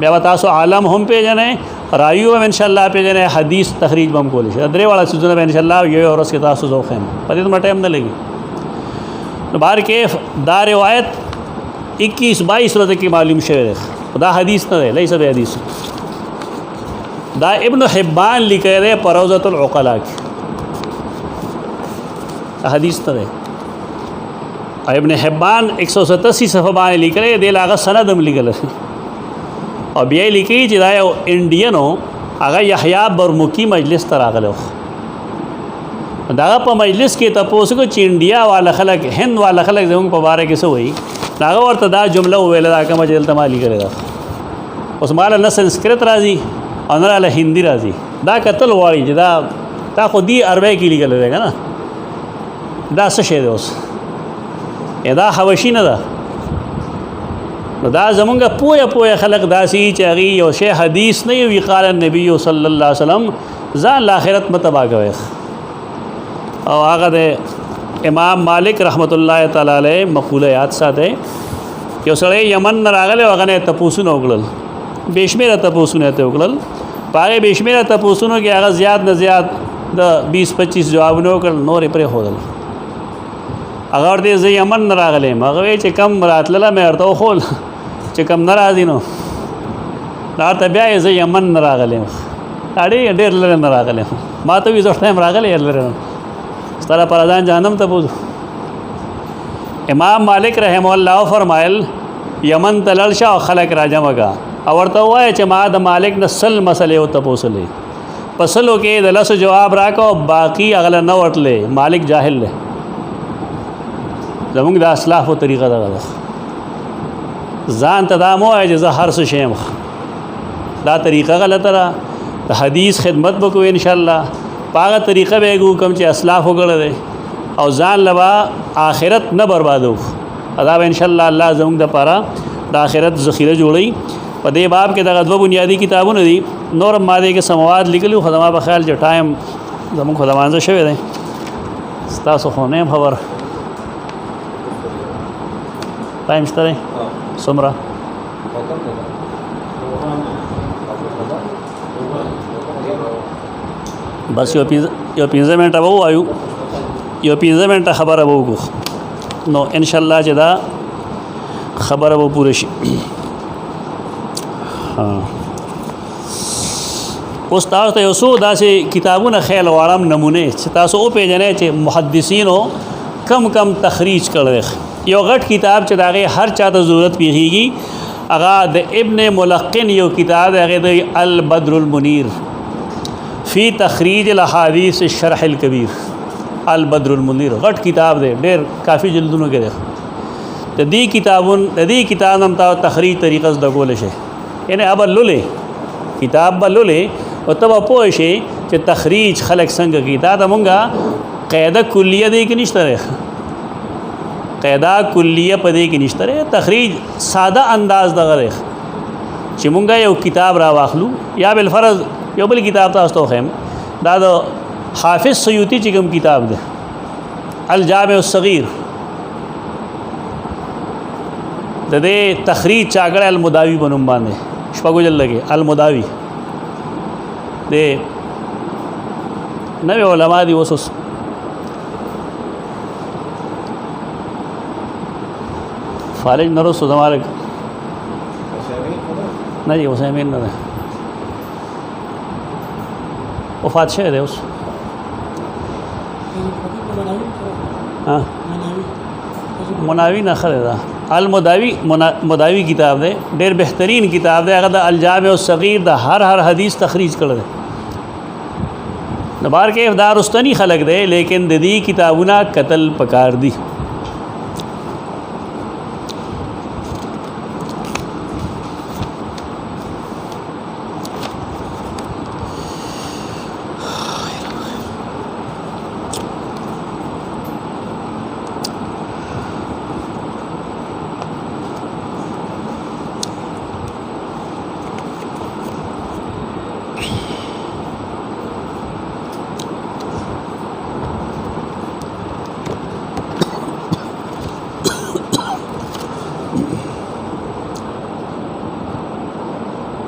بیا به تاسو عالم هم پیژنئ رایو هم انشاءالله پیژنئ حدیث تخریج به هم کولی شي 3 واړه څیزونه به انشاءالله یو ورځ کې تاسو زه وښیم په دې ټایم نه لګي نو بهر کې دا روایت 21-22 ورځې کې معلوم شوی دی دا حدیث نه دی لیس بحدیث دا ابن حبان لیکلی دی په روضة العقلاء کې حدیث نه دی ابن حبان 187 صفحه باندې لیکلی دی هغه سند هم لیکلی او بیا لیکي چې دا یو انډین هغه یحیی برمکی مجلس ته راغلی داغه په مجلس کې تاسو کو چې انډیا والا خلک هند والا خلک زموږ په باره کې څه وایي هغه ورته دا جمله وویله دا کومه چې دلته ما لیکلې ده اوس ماله نه سنسکرت راځي او نه له هندي راځي دا کتل غواړي چې دا خو دې عربی کې لیکلی دی که نه دا څه شی دی اوس دا حبشي نه ده نو دا زمونږ پوهه خلق داسي چې هغې یو شی حدیث نه وي قال النبي صلی الله علیه وسلم ځان له آخرت مه تباه کوئ او هغه د امام مالک رحمت الله تعالی علیه مقوله یاد ساتئ یو سړی یمن نه راغلی هغه نه تپوسونه وکړل بې شمېره تپوسونه یې وکړل په هغې بې شمېره تپوسونو کې هغه زیات نه زیات د 20-25 جوابونه وکړل نور یې پرېښودل هغه ورته زه یمن نه راغلی یم هغه وایي چې کم راتلله مې ورته وښول چې کم نه راځي نو ورته بیا یې زه یمن نه راغلی یم ډېر لرې نه راغلی یم ما ته وایي زه ورته یم راغلی ډېر لرې نه ستا لپاره ځان جهنم ته بوځو امام مالک رحم الله فرمایل یمن تلل شاه خلق را جمع کا او ورته وای چې ما د مالک نه سل مسلې او تپوسلې پسلو کې د لس جواب راکو باقی اغله نه ورتلې مالک جاهل له زمونږ د اسلاف او طریقه دا ځان ته دا مو چې زه هر څه شیم دا طریقه غلطه ده د حدیث خدمت وکړو ان شاء الله پاغه طریقه به کوم چې اسلاف وګړي او ځان لبا آخرت نه بربادو ادا ان شاء الله الله زموږ د پاره د آخرت ذخیره جوړي په دې باب کې د غدو بنیادی کتابونه دي نور ماده کې سمواد لیکلو خدما په خیال چې ټایم زموږ خدمانځه شوی دی تاسو خو نه خبر ټایم شته سمرا بس یو 15 منټه به وایو یو 15 منټه خبره به وکړو نو ان شاء الله چې دا خبره به پوره شي اوس تاسو ته یو څو داسې کتابونه خیال غواړم نمونه چې تاسو او پیژنئ چې محدثینو کم کم تخریج کړی یو غټ کتاب چې داغه هر چاته ضرورت پیږي هغه د ابن ملقن یو کتاب هغه د البدر المنیر فی تخریج الاحادیث الشرح الکبیر البدر المنیر غټ کتاب دی ډېر کافی جلدونو کې دی د دې کتاب هم تاسو تخریج طریقه زده کول شي یعنی اب لولې کتاب بلولې او تب پوه شي چې تخریج خلق څنګه کی دا مونږه قاعده کلیه دی کې نشته قاعده کلیه پدې کې نشته تخریج ساده انداز دغه چې مونږه یو کتاب را واخلو یا بالفرض یو بل کتاب تاسو ته خیم دا د حافظ سیوطی چې کوم کتاب ده الجامع الصغیر د دې تخریج چاګړه المداوی بنوم باندې شپږو جل لګي المداوی د نوې علما دي اوس فالج نرسو زمالک نه جی عثیمین نه ده وفات شوی دی اوس مناوی نه خره ده المداوی کتاب دی ډېر بهترین کتاب دی هغه د الجامع الصغیر د هر حدیث تخریج کړی دی د بار کې دارستانی خلق دی لیکن د دې کتابونه قتل پکار دي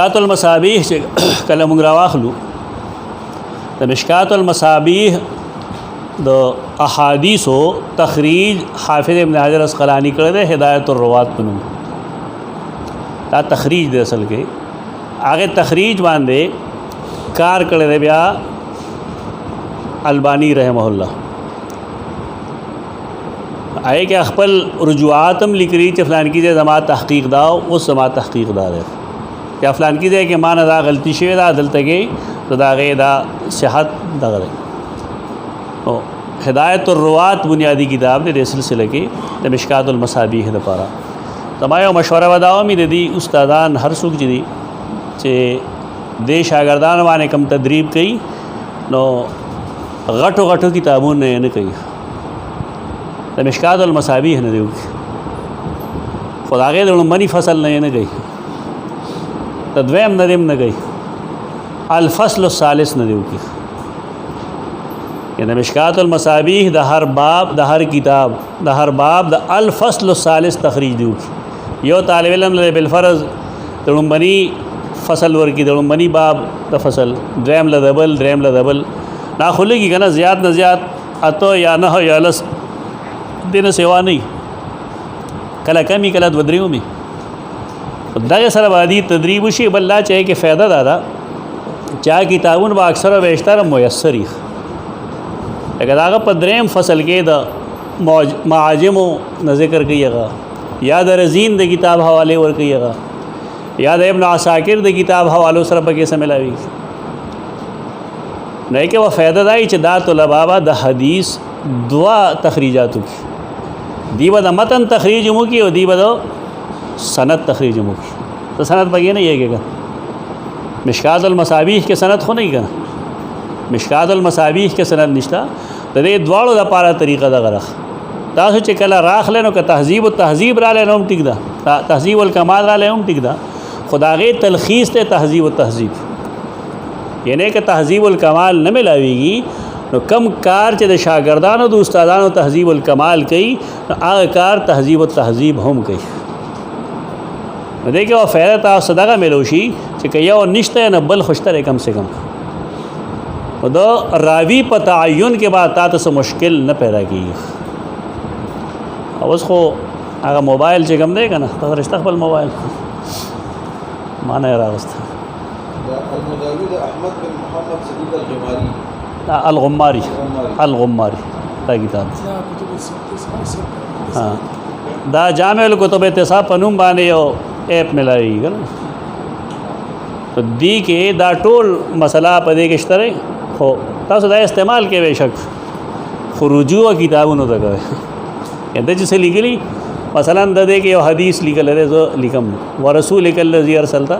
مشکات المصابیح چې کله موږ راواخلو د مشکات المصابیح د احادیثو تخریج حافظ ابن حجر اسقلانی کړی دی هدایت الروات په نوم دا تخریج دی اصل کې هغه تخریج باندې کار کړی دی بیا البانی رحمه الله آئے کہ خپل رجوعاتم لکری چې فلان کی ځای زما تحقیق دا او زما تحقیق دا دی یا فلان کی ځای کې مان دا غلطی شوی دا دلته کې تو دا غي دا صحت دغه او هدایت الروات بنیادی کتاب دې سلسله کې د مشکات المصابیح لپاره تمایو مشوره وداو مې د دې استادان هر څوک دي چې د شاګردان باندې کم تدریب کوي نو غټو کتابونه نه کوي د مشکات المصابیح نه دی خدای دې منی فصل نه کوي تدویم ندیم نه کوي الفصل الثالث نه دی یعنی مشکات المصابیح د هر باب د هر کتاب د هر باب د الفصل الثالث تخریج دی یو طالب علم له بالفرض دړمبني فصل ورکی دړمبني باب د فصل دریم له دبل نا خلګي کنه زیات نه زیات اته یا نه یا لس دینه سیوا نه کله کمی کله ودریو می دغه سره باندې تدریب شي بل لا چاهي کې فائدہ دادا چا کتابون با اکثر و بیشتر میسر اگر هغه په دریم فصل کې د معاجمو نه ذکر کوي هغه یا د رزین د کتاب حواله ور کوي هغه یا د ابن عساکر د کتاب حوالو سره پکې سم ملاوي نه کې و فائدہ دای چې دا طلبه د حدیث دوا تخریجاتو دی به د متن تخریج مو کی او دی به د سند تخریج مو کی تو سند پکې نه یېږي مشکات المصابیح کې سند خو نه کنا مشکات المصابیح کې سند نشتا د دې دواړو د پاره طریقه دا غره تاسو چې کله راخ لنو که تهذیب او تهذیب را لنو ټیک ده تهذیب الکمال را لنو ټیک ده خداغه تلخیص ته تهذیب او تهذیب یعنی که تهذیب الکمال نه ملاويږي نو کم کار چې د شاګردانو د استادانو تهذیب الکمال کوي هغه کار تهذیب او تهذیب هم کوي نو دې کې فائدہ تاسو صدقه ملوشي چې یو نشته نه بل خوشتره کم سے کم او دا راوی په تعین کې بعد تاسو مشکل نه پیدا کیږي اوس خو هغه موبایل چې کوم دی کنه تاسو رښتا خپل موبایل معنی راوسته المداوي احمد بن محمد صديق الغماري الغماري دا کتاب دا جامع الکتب اتصاب پنوم باندې یو ایپ ملایي کنه دی کې دا ټول مسله پدې کې شته خو تاسو دا استعمال کې بهشک خروجو کتابونو ته کوي انده چې لیکلي مثلا د دې کې یو حدیث لیکل لري زه لیکم ورسولک الذی ارسلتا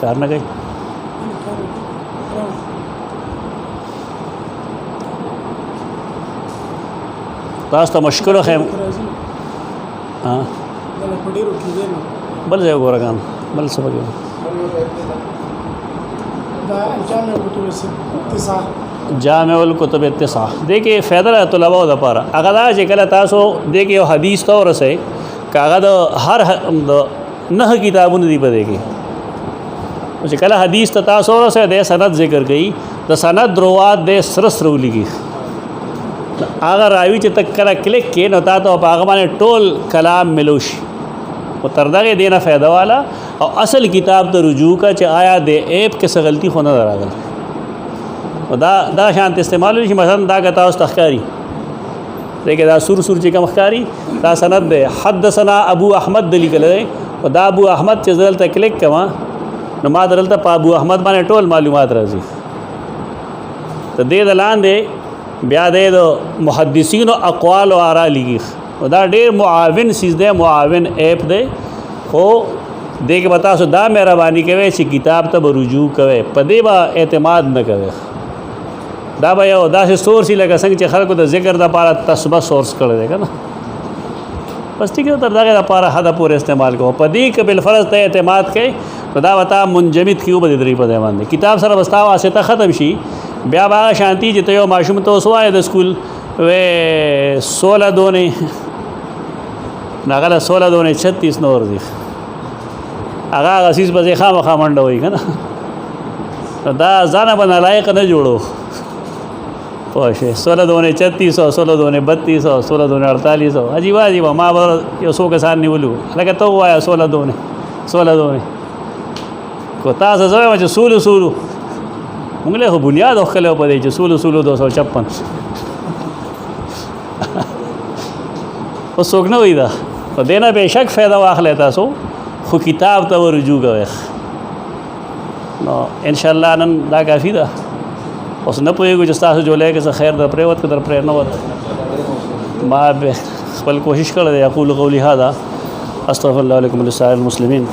کار نه کوي تاسو ته مشکل خیم ها بل ځای وګورئ بل څه وګورئ جامع الکتب التسع دیکھیں فیدر طلباء د پاره هغه دا چې کله تاسو دیکھیں یو حدیث تو ورسه کاغه د هر نه کتابونه دی پدې کې چې کله حدیث ته تاسو ورسه د سند ذکر کړي د سند دروات د سرسرو لګي هغه راوی چې تک کله کلیک کې نو تاسو په هغه باندې ټول کلام ملوش او تر دغه دینه فائدہ والا او اصل کتاب ته رجوع کا چې آیا د ایپ کې څه غلطي خو نه راغله دا شانت استعمال شي مثلا دا کتا اوس تخکاری دغه دا سور چې کوم خکاری دا سند ده حدثنا ابو احمد دلی کله او دا ابو احمد چې زل ته کلیک کما نو ما درلته په ابو احمد باندې ټول معلومات راځي ته دې دلان دې بیا دې محدثین او اقوال او آرا لګي او دا ډېر معاون سیز ده معاون ایپ ده خو دغه بتا سو دا مهرباني کوي چې کتاب ته رجوع کوي په دې با اعتماد نه کوي دا به یو داسې سورس لکه څنګه چې خلکو د ذکر د لپاره تسبه سورس کړی دی کنه بس ټیک ده تر دغه لپاره حد پورې استعمال کوو په دې کې بل فرض ته اعتماد کوي نو دا وتا منجمد کیو به درې په دی باندې کتاب سره بستا واسطه ختم شي بیا با شانتی چې ته یو ماشوم ته وسوای د سکول و 16 دونه ناغله 16 دونه 36 نور دي هغه اساس به خامخا منډه وای کنه دا ځان باندې لایق نه جوړو پوښه 16 دونه 3600 16 دونه 3200 16 دونه 4800 عجیب عجیب ما یو څو کسان نیولو لکه ته وایا 16 دونه کو تاسو زوی چې سولو موږ له بنیاد خپل په دې چې سولو 256 او څوک نه وای دا په دینه به شک फायदा واخلې تاسو خو کتاب ته ورجو کوي نو ان شاء الله نن دا کافی ده اوس نه پوهیږو چې تاسو جوړه کې څه خیر در پریوت کې در پرې نه وته ما به خپل کوشش کړل یقول قولی هذا استغفر الله لكم ولسائر المسلمين